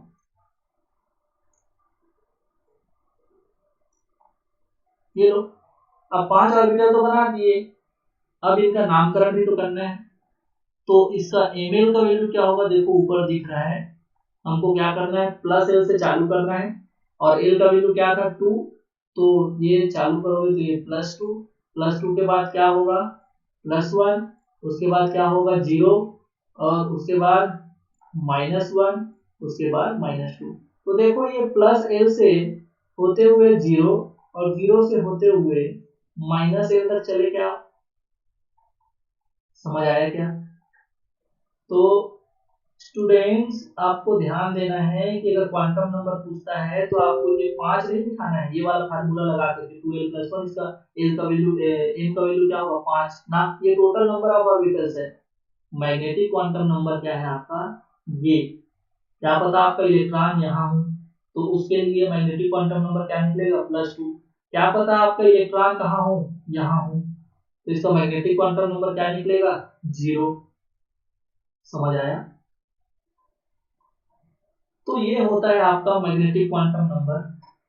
ये लो, अब 5 ऑर्बिटल तो बना दिए, अब इनका नामकरण भी तो करना है। तो इसका ml का वैल्यू क्या होगा, देखो ऊपर दिख रहा है, हमको क्या करना है, प्लस एल से चालू करना है, और एल का वैल्यू क्या था 2, तो ये चालू करोगे तो ये +2, +2 के बाद क्या होगा +1, उसके बाद क्या होगा 0, और उसके बाद -1, उसके बाद -2। तो देखो ये प्लस एल से होते हुए 0 और 0 से होते हुए -l तक चले क्या, समझ आया क्या? तो स्टूडेंट्स आपको ध्यान देना है कि अगर क्वांटम नंबर पूछता है तो आपको ये 5 नहीं दिखाना है, ये वाला फार्मूला लगा करके 2l+1, इसका l का वैल्यू m का वैल्यू क्या होगा 5 ना, ये टोटल नंबर ऑफ ऑर्बिटल्स है। मैग्नेटिक क्वांटम नंबर क्या है आपका, ये क्या पता आपका इलेक्ट्रॉन यहाँ हो, तो उसके लिए मैग्नेटिक क्वांटम नंबर क्या निकलेगा +2। क्या पता आपका इलेक्ट्रॉन कहाँ हो, यहाँ हो, तो इसका मैग्नेटिक क्वांटम नंबर क्या निकलेगा 0। समझ आया? तो ये होता है आपका मैग्नेटिक क्वांटम नंबर।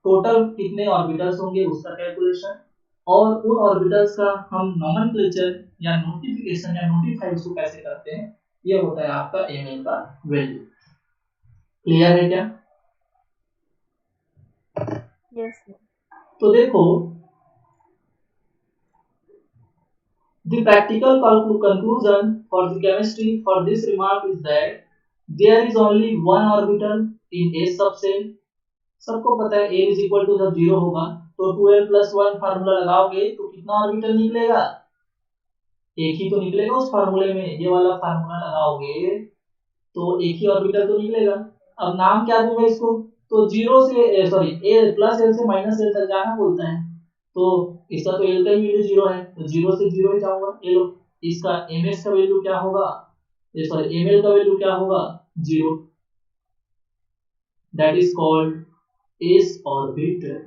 टोटल कितने ऑर्बिटल्स होंगे उसका कैलकुलेशन, और उन ऑर्बिटल्स का हम नोमेनक्लेचर या नोटिफिकेशन या नोटिफाई उसको कैसे करते हैं, ये होता है आपका ml का वैल्यू। क्लियर है क्या? Yes, sir. तो देखो, the practical conclusion for the chemistry for this remark is that there is only one orbital in S subshell। सबको पता है a is equal to जब 0 होगा तो 2l+1 फार्मूला लगाओगे तो कितना ऑर्बिटल निकलेगा, एक ही तो निकलेगा उस फार्मूले में, ये वाला फार्मूला लगाओगे तो एक ही ऑर्बिटल तो निकलेगा। अब नाम क्या दूंगा इसको, तो 0 से सॉरी a प्लस एल से माइनस एल तक जाना बोलता है, तो इसका तो एल का ही वैल्यू 0 है, तो 0 से 0 ही जाऊंगा। ये लो, इसका ms का वैल्यू क्या होगा, ये सॉरी ml का वैल्यू क्या होगा 0, that is called s orbital,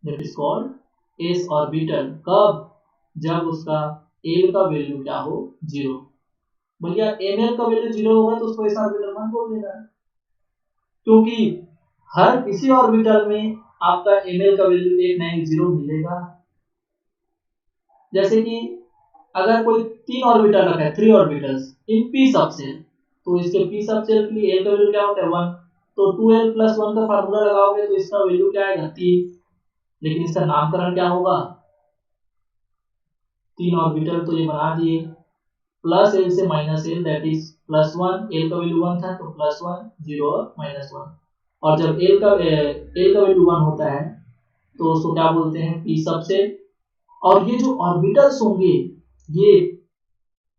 that is called s orbital. कब, जब उसका l का वैल्यू क्या हो 0। भैया ml का वैल्यू 0 होगा तो उसको s ऑर्बिटल मत बोल देना, क्योंकि हर किसी ऑर्बिटल में आपका ml का वैल्यू 1 ना 1 0 मिलेगा। जैसे कि अगर कोई 3 ऑर्बिटल रखा है, 3 ऑर्बिटल्स इन p सबसेल, तो इसके p सबसेल के लिए l का वैल्यू क्या होता है 1, तो 2l+1 का फार्मूला लगाओगे तो इसका वैल्यू क्या आएगा 3, लेकिन इसका नामकरण क्या होगा, 3 ऑर्बिटल तो ये बना दिए, प्लस एल से minus L, that is +1, L का वैल्यू 1 था तो +1 0 और -1, और जब एल का वैल्यू 1 होता है तो उसको क्या बोलते हैं p सबसेल। और ये जो ऑर्बिटल्स होंगे ये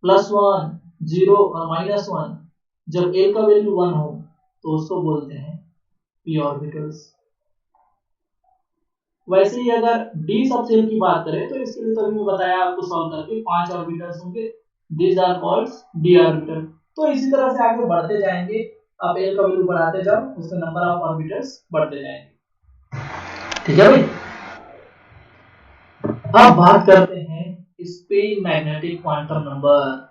+1 0 और -1, जब l का वैल्यू 1 हो तो उसको बोलते हैं p ऑर्बिटल्स। वैसे ही अगर d सबसेल की बात करें तो इसके लिए तो अभी मैं बताया आपको सॉल्व करके 5 ऑर्बिटल्स होंगे, these are called d orbital. तो इसी तरह से आगे बढ़ते जाएंगे, आप l का वैल्यू बढ़ाते जाओ, उसमें नंबर ऑफ ऑर्बिटल्स बढ़ते जाएंगे। ठीक है भाई, अब बात करते हैं स्पिन मैग्नेटिक क्वांटम नंबर।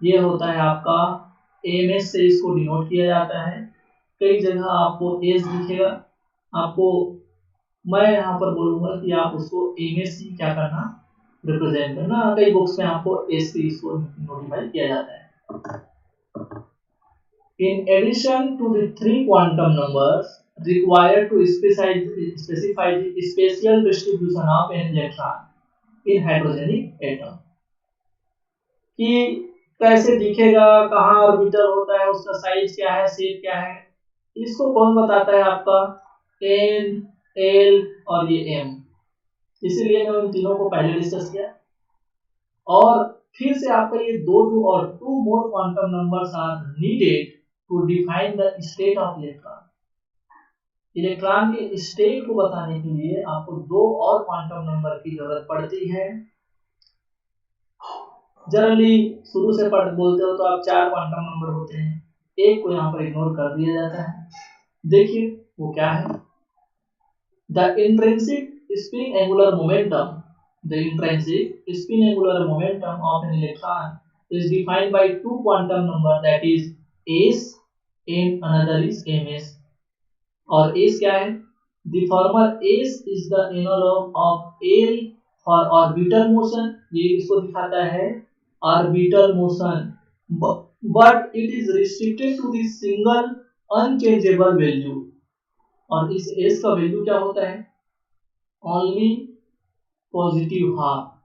ये होता है आपका एमएस से इसको डिनोट किया जाता है, कई जगह आपको एस दिखेगा, आपको मैं यहाँ पर बोलूंगा कि आप उसको एमएस से क्या करना रिप्रेजेंट करना, कई बुक्स में आपको एस से इसको नोटिफाई किया जाता है। In addition to the 3 quantum numbers required to specify the spatial distribution of an electron in heterogenic atom, कि कैसे दिखेगा, कहाँ ऑर्बिटल होता है, उसका साइज क्या है, शेप क्या है, इसको कौन बताता है आपका एन, एल और ये एम। इसीलिए मैं उन तीनों को पहले डिस्कस किया, और फिर से आपका ये two more quantum numbers are needed to define the state of electron. Electron के स्टेट को बताने के लिए आपको 2 और क्वांटम नंबर की जरूरत पड़ती है। जनरली शुरू से पढ़ बोलते हो तो आप 4 क्वांटम नंबर होते हैं, एक को यहाँ पर इग्नोर कर दिया जाता है। देखिए वो क्या है, the intrinsic spin angular momentum, the intrinsic spin angular momentum of an electron is defined by two quantum number, that is s and another is ms। और s क्या है, the former s is the analog of l for orbital motion, ये इसको दिखाता है orbital motion, but it is restricted to the single unchangeable value। और इस s का वैल्यू क्या होता है, ओनली पॉजिटिव हाफ।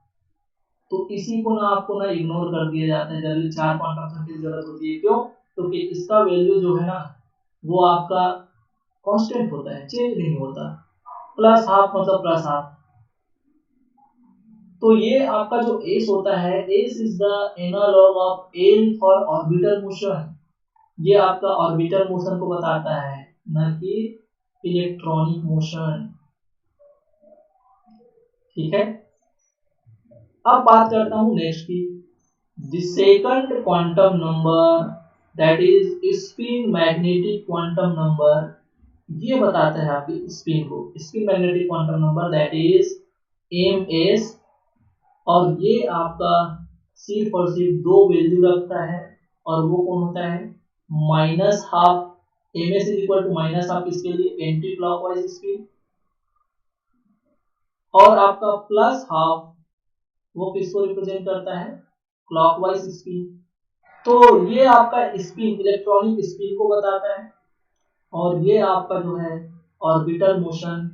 तो इसी को ना आपको ना इग्नोर कर दिया जाता है, जनरली 4 क्वांटम संख्या की जरूरत होती है। क्यों? क्योंकि इसका वैल्यू जो है ना वो आपका कांस्टेंट होता है, चेंज नहीं होता। प्लस हाफ मतलब प्लस हाफ। तो ये आपका जो एस होता है, S is the analog of L for orbital motion. ये आपका ऑर्बिटल मोशन को बताता है, न कि इलेक्ट्रॉनिक मोशन। ठीक है, अब बात करता हूं नेक्स्ट की, the second quantum number that is spin magnetic quantum number. ये बताता है आपकी स्पिन को, spin magnetic quantum number that is ms। और ये आपका सिर्फ और सिर्फ दो वैल्यू रखता है, और वो कौन होता है, minus half. ms is equal to minus half इसके लिए एंटी क्लॉकवाइज स्पिन, और आपका प्लस हाफ वो किसको रिप्रेजेंट करता है, क्लॉकवाइज स्पिन। तो ये आपका स्पिन इलेक्ट्रॉनिक स्पिन को बताता है, और ये आपका जो है ऑर्बिटल मोशन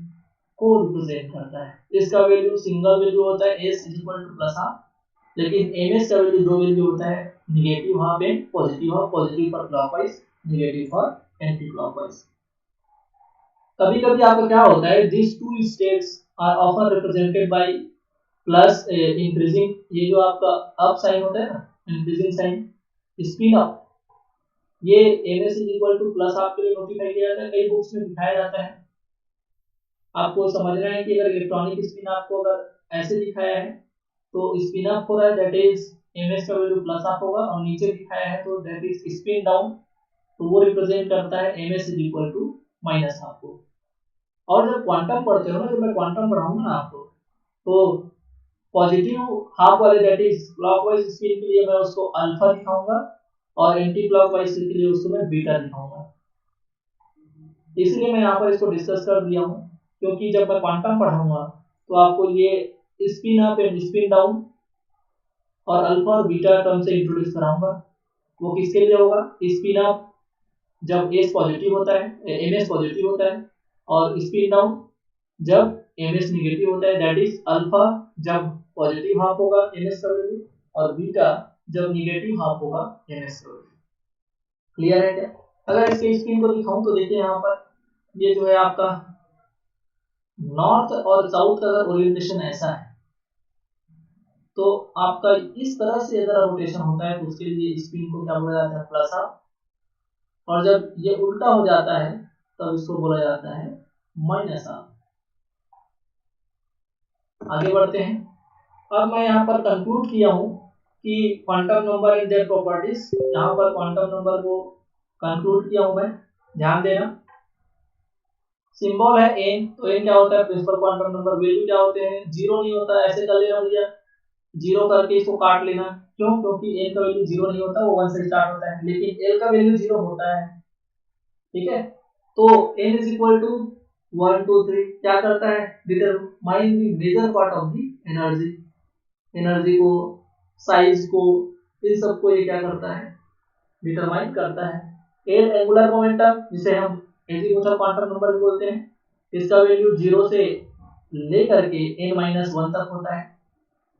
को रिप्रेजेंट करता है। इसका वैल्यू सिंगल वैल्यू होता है s is equal to plus half, लेकिन ms का वैल्यू दो वैल्यू होता है, negative half and positive half, positive for clockwise, negative for anti clockwise. कभी कभी आपका क्या होता है, this two states are often represented by plus increasing, ये जो आपका अप साइन होता है ना, इंक्रीजिंग साइन, स्पिन अप, ये ms is equal to plus half के लिए नोटिफाई किया जाता है, कई बुक्स में दिखाया जाता है। आपको समझना है कि अगर इलेक्ट्रॉनिक स्पिन आपको अगर ऐसे दिखाया है तो स्पिन अप हो रहा है, दैट इज ms का वैल्यू प्लस हाफ होगा, और नीचे दिखाया है तो दैट इज स्पिन डाउन, तो वो रिप्रेजेंट करता है ms is equal to minus half को। और जब क्वांटम पढ़ते हो ना, जब मैं क्वांटम पढ़ाऊंगा ना आपको, तो पॉजिटिव हाफ वाले दैट इज क्लॉकवाइज स्पिन के लिए मैं उसको अल्फा दिखाऊंगा, और एंटी क्लॉकवाइज के लिए उसको मैं बीटा दिखाऊंगा। इसलिए मैं यहाँ पर इसको डिस्कस कर दिया हूँ, क्योंकि जब मैं क्वांटम पढ़ाऊंगा तो आपको ये spin up and spin down और अल्फा और बीटा टर्म से इंट्रोड्यूस कराऊंगा। वो किसके लिए होगा, स्पिन अप जब s पॉजिटिव होता है, ms पॉजिटिव होता है, और स्पिन डाउन जब ms नेगेटिव होता है, दैट इज अल्फा जब पॉजिटिव हाफ होगा ms का वैल्यू, और बीटा जब नेगेटिव हाफ होगा ms का वैल्यू। क्लियर है क्या? अगर इसके स्पिन को दिखाऊं तो देखिए यहाँ पर ये जो है आपका नॉर्थ और साउथ का अगर ओरिएंटेशन ऐसा है, तो आपका इस तरह से अगर रोटेशन होता है तो उसके लिए स्पिन को क्या बोला जाता है, प्लस हाफ, और जब ये उल्टा हो जाता है तब इसको बोला जाता है माइनस हाफ। आगे बढ़ते हैं। अब मैं यहाँ पर कंक्लूड किया हूँ कि quantum number and their properties, यहाँ पर क्वांटम नंबर को कंक्लूड किया हूँ मैं, ध्यान देना। सिंबल है n, तो n क्या होता है, प्रिंसिपल क्वांटम नंबर। वैल्यू क्या होते हैं, जीरो नहीं होता, ऐसे कर लेना भैया, जीरो करके इसको काट लेना। क्यों? क्योंकि n का वैल्यू जीरो नहीं होता, वो 1 से स्टार्ट होता है, लेकिन l का वैल्यू जीरो होता है। ठीक है, तो n इज इक्वल टू 1 2 3 क्या करता है, determine the major part of the energy, energy को, साइज को, इन सबको ये क्या करता है, डिटरमाइन करता है। l एंगुलर मोमेंटम, जिसे हम एजीमुथल क्वांटम नंबर भी बोलते हैं, इसका वैल्यू 0 से लेकर के n-1 तक होता है।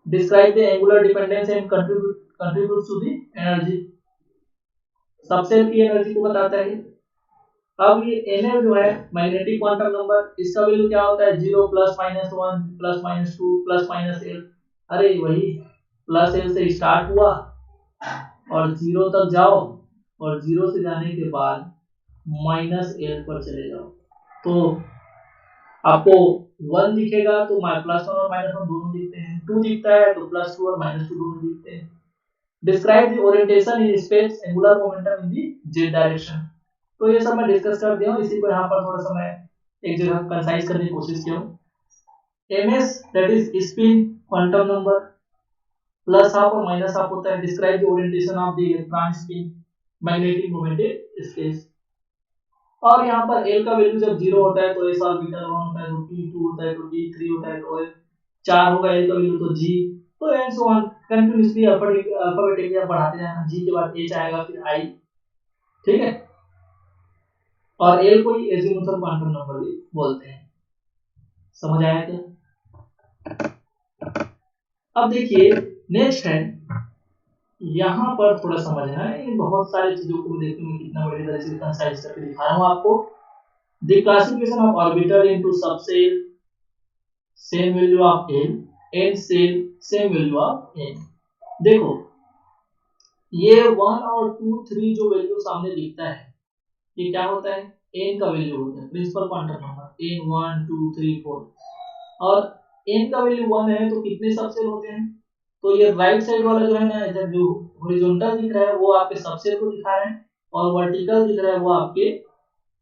Describe the angular dependence and contribute to the energy, subshell की एनर्जी को बताता है। अब ये nl जो है मैग्नेटिक क्वांटम नंबर, इसका वैल्यू क्या होता है, 0 +-1 +-2 +-l। अरे वही प्लस l से स्टार्ट हुआ और 0 तक जाओ, और 0 से जाने के बाद -l पर चले जाओ, तो आपको 1 दिखेगा तो +1 और -1 दोनों दिखते हैं, 2 दिखता है तो +2 और -2 दोनों दिखते हैं। Describe the orientation in space angular momentum in the Z direction. तो ये सब मैं डिस्कस कर दिया हूँ, इसी को यहाँ पर थोड़ा सा मैं एक जगह कंसाइज करने की कोशिश किया हूँ। ms that is spin quantum number, plus half और माइनस हाफ होता है। Describe the orientation of the electron spin magnetic moment in space. और यहाँ पर L का वैल्यू जब 0 होता है तो s ऑर्बिटल 1 होता है, तो p2 होता है, तो d3 होता है, तो 4 होगा L का वैल्यू, तो g, तो and so on continuously alphabetically आप बढ़ाते जाना। g के बाद h आएगा, फिर i, ठीक है। और L को ही एजीमुथल क्वांटम नंबर भी बोलते हैं। समझ आया क्या? अब देखिए नेक्स्ट है, यहाँ पर थोड़ा समझना है, इन बहुत सारी चीजों को देखते हुए कितना बड़ी तरह से कंसाइज करके दिखा रहा हूँ आपको। The classification of orbital into subshell, same value of n, and shell same value of n। देखो ये 1 और 2 3 जो वैल्यू सामने दिखता है, ये क्या होता है? n का वैल्यू होता है, प्रिंसिपल क्वांटम नंबर n 1 2 3 4। और n का वैल्यू 1 है तो कितने सबसेल होते हैं? तो ये राइट साइड वाला जो है ना, इधर जो हॉरिजॉन्टल दिख रहा है वो आपके सबसेल को दिखा रहा है, और वर्टिकल दिख रहा है वो आपके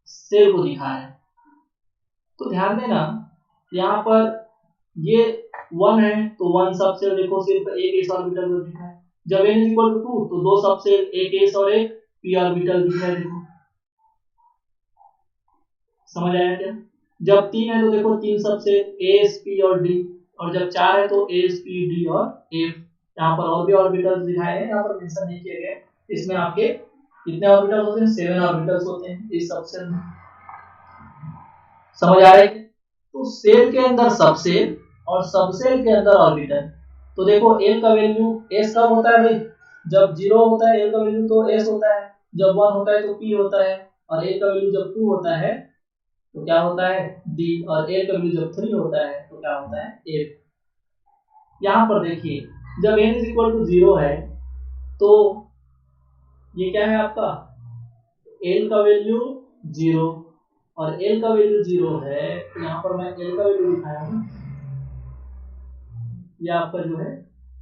सेल को दिखा रहा है। तो ध्यान देना, यहाँ पर ये 1 है तो 1 सबसेल देखो सिर्फ एक s ऑर्बिटल को दिख रहा है। जब n = 2 तो दो सबसेल, एक s और एक p ऑर्बिटल दिख रहा है, देखो। समझ आया क्या? जब 3 है तो देखो 3 सबसेल a s p और d, और जब 4 है तो a s p d और f। यहाँ पर और भी ऑर्बिटल्स दिखाए हैं, यहाँ पर मेंशन नहीं किए गए। इसमें आपके कितने ऑर्बिटल्स होते हैं? 7 ऑर्बिटल्स होते हैं इस सबसेल में। समझ आ रहा है? तो सेल के अंदर सबसेल और सबसेल के अंदर ऑर्बिटल। तो देखो l का वैल्यू s कब होता है भाई? जब 0 होता है l का वैल्यू तो s होता है, जब 1 होता है तो p होता है, और l का वैल्यू जब 2 होता है तो क्या होता है? d, और l का वैल्यू जब 3 होता है तो क्या होता है? f। यहाँ पर देखिए जब n = 0 है तो ये क्या है आपका? l का वैल्यू 0, और l का वैल्यू 0 है तो यहाँ पर मैं l का वैल्यू लिखाया हूँ, ये आपका जो है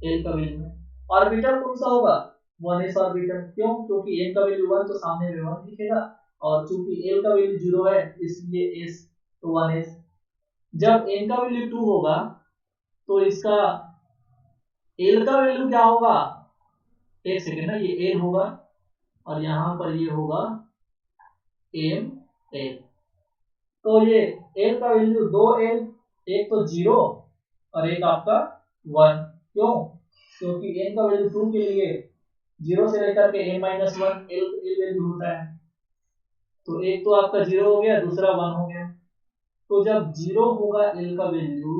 l का वैल्यू है। ऑर्बिटल कौन सा होगा? 1s orbital. क्यों? क्योंकि n का वैल्यू 1 तो सामने में 1 दिखेगा, और चूंकि l का वैल्यू 0 है इसलिए s, तो 1s। जब n का वैल्यू 2 होगा तो इसका l का वैल्यू क्या होगा? एक सेकेंड ना, ये n होगा और यहाँ पर ये होगा m l। तो ये l का वैल्यू 2l, एक तो 0 और एक आपका 1। क्यों? क्योंकि n का वैल्यू 2 के लिए 0 से लेकर के n - 1 l वैल्यू होता है, तो एक तो आपका 0 हो गया, दूसरा 1 हो गया। तो जब 0 होगा l का वैल्यू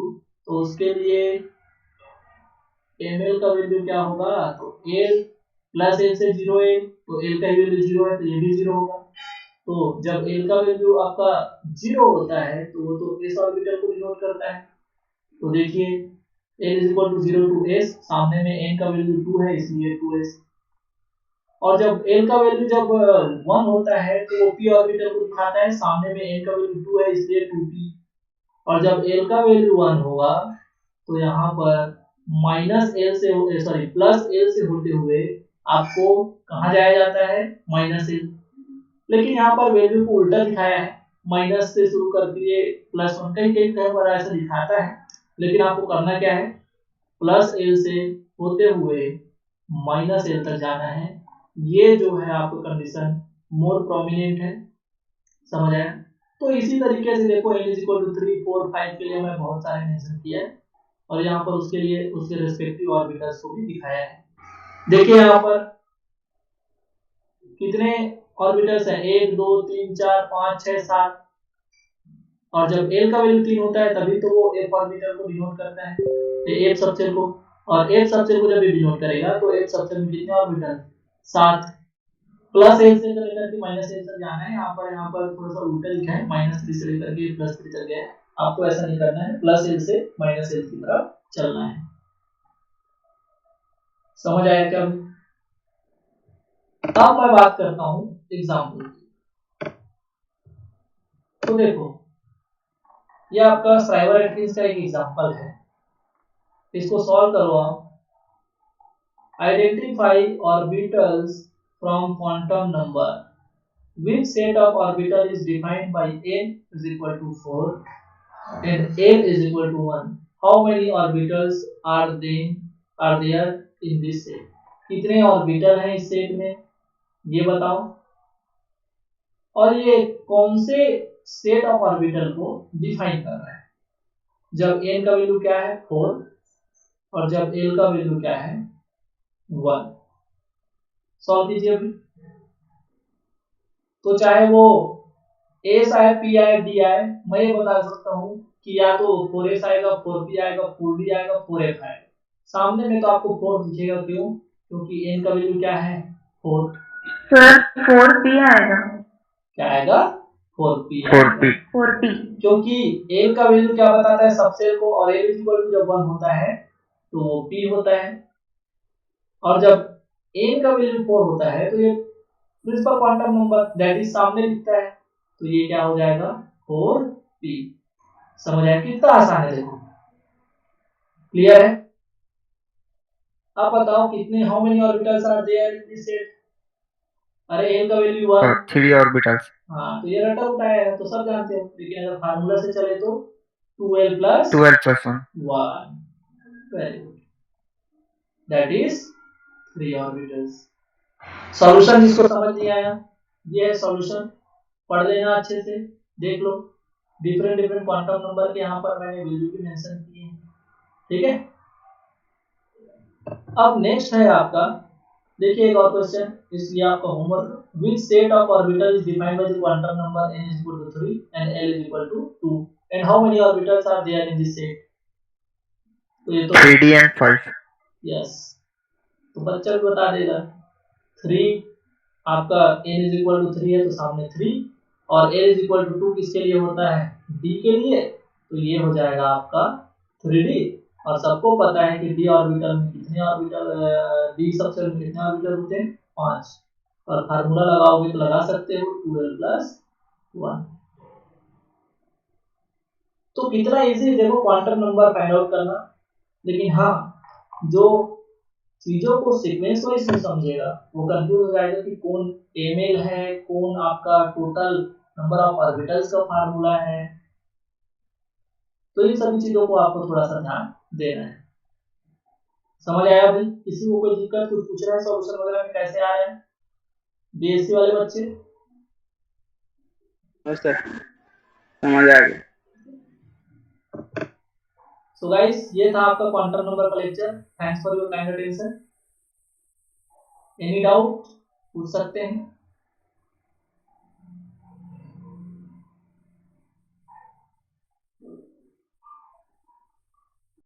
तो उसके लिए ml का वैल्यू क्या होगा? तो l प्लस l से 0l, तो l का वैल्यू 0 है तो ये भी 0 होगा। तो जब l का वैल्यू आपका 0 होता है तो वो तो s ऑर्बिटल को डिनोट करता है। तो देखिए n = 0 to s, सामने में n का वैल्यू 2 है इसलिए 2s। और जब l का वैल्यू जब 1 होता है तो वो p ऑर्बिटल को दिखाता है, सामने में n का वैल्यू 2 है इसलिए 2p। और जब l का वैल्यू 1 होगा तो यहाँ पर प्लस l से होते हुए आपको कहाँ जाया जाता है? -l। लेकिन यहाँ पर वैल्यू को उल्टा दिखाया है, माइनस से शुरू करके +1, कहीं कहीं कई बार ऐसा दिखाता है, लेकिन आपको करना क्या है? प्लस l से होते हुए -l तक जाना है। ये जो है आपका कंडीशन मोर प्रोमिनेंट है। समझ आया? तो इसी तरीके से देखो n = 3 4 5 के लिए मैं बहुत सारे मेंशन किया है, और यहाँ पर उसके लिए उसके रेस्पेक्टिव ऑर्बिटल्स को भी दिखाया है। देखिए यहाँ पर कितने ऑर्बिटल्स हैं? 1 2 3 4 5 6 7। और जब l का वैल्यू 3 होता है तभी तो वो f ऑर्बिटल को डिनोट करता है, तो f सबसेल को। और f सबसेल को जब ये डिनोट करेगा तो f सबसेल में कितने ऑर्बिटल? 7। प्लस l से लेकर के -l तक जाना है। यहाँ पर थोड़ा सा उल्टा लिखा है, -3 से लेकर के +3 तक गया है। आपको ऐसा नहीं करना है, प्लस l से -l की तरफ चलना है। समझ आया क्या? अब मैं बात करता हूँ एग्जाम्पल की। तो देखो ये आपका श्राइबर-एटकिंस का एक एग्जाम्पल है, इसको सॉल्व करो आप। Identify orbitals from quantum number. Which set of orbital is defined by n is equal to 4 and n is equal to 1? How many orbitals are there in this set? कितने orbital हैं इस set में, ये बताओ। और ये कौन से सेट ऑफ ऑर्बिटल को डिफाइन कर रहा है, जब n का वैल्यू क्या है 4 और जब l का वैल्यू क्या है 1। सॉल्व कीजिए अभी। तो चाहे वो एस आए, पी आए, डी आए, मैं ये बता सकता हूँ कि या तो 4s आएगा, 4p आएगा, 4d आएगा, 4f आएगा। सामने में तो आपको 4 दिखेगा, क्यों? क्योंकि n का वैल्यू क्या है 4। सर 4p आएगा। क्या आएगा 4p। क्योंकि l का वैल्यू क्या बताता है सबसेल को, और l इक्वल टू जब 1 होता है तो वो p होता है, और जब n का वैल्यू 4 होता है तो ये principal quantum number that is सामने लिखता है, तो ये क्या हो जाएगा 4p। समझ आया? कितना आसान है, देखो। क्लियर है? अब बताओ कितने, how many orbitals are there in this set? अरे n का वैल्यू 1, 3 ऑर्बिटल्स। हाँ, तो ये रटा उठाया है तो सब जानते हो, लेकिन अगर फार्मूला से चले तो 2l plus 1 very good, that is 3 orbitals. Solution जिसको समझ नहीं आया, ये है सॉल्यूशन, पढ़ लेना अच्छे से, देख लो। डिफरेंट डिफरेंट क्वांटम नंबर के यहाँ पर मैंने वैल्यू भी मेंशन किए हैं, ठीक है। अब नेक्स्ट है आपका, देखिए एक और क्वेश्चन, इसलिए आपका homework, which set of orbital is defined by the quantum number n is equal to 3 and l is equal to 2 and how many orbitals are there in this set? तो ये तो 3d and 5। यस, तो बच्चा भी बता देगा। 3 आपका n is equal to 3 है तो सामने 3, और l is equal to 2 किसके लिए होता है d के लिए, तो ये हो जाएगा आपका 3d। और सबको पता है कि d ऑर्बिटल में कितने ऑर्बिटल, d सबसेल में कितने ऑर्बिटल होते हैं 5, और फार्मूला लगाओगे तो लगा सकते हो 2l plus 1। तो कितना इजी देखो क्वांटम नंबर फाइंड आउट करना। लेकिन हाँ, जो चीजों को सीक्वेंस वाइज में समझेगा वो कंफ्यूज हो जाएगा कि कौन ml है, कौन आपका टोटल नंबर ऑफ ऑर्बिटल्स का फार्मूला है। तो इन सभी चीजों को आपको थोड़ा सा ध्यान देना है। समझ आया भाई? किसी को कोई दिक्कत, कुछ पूछ रहा है सॉल्यूशन वगैरह में कैसे आ रहे हैं बीएससी वाले बच्चे? सर समझ आ गया। सो गाइस, ये था आपका क्वांटम नंबर का lecture. Thanks for your kind attention. Any doubt पूछ सकते हैं।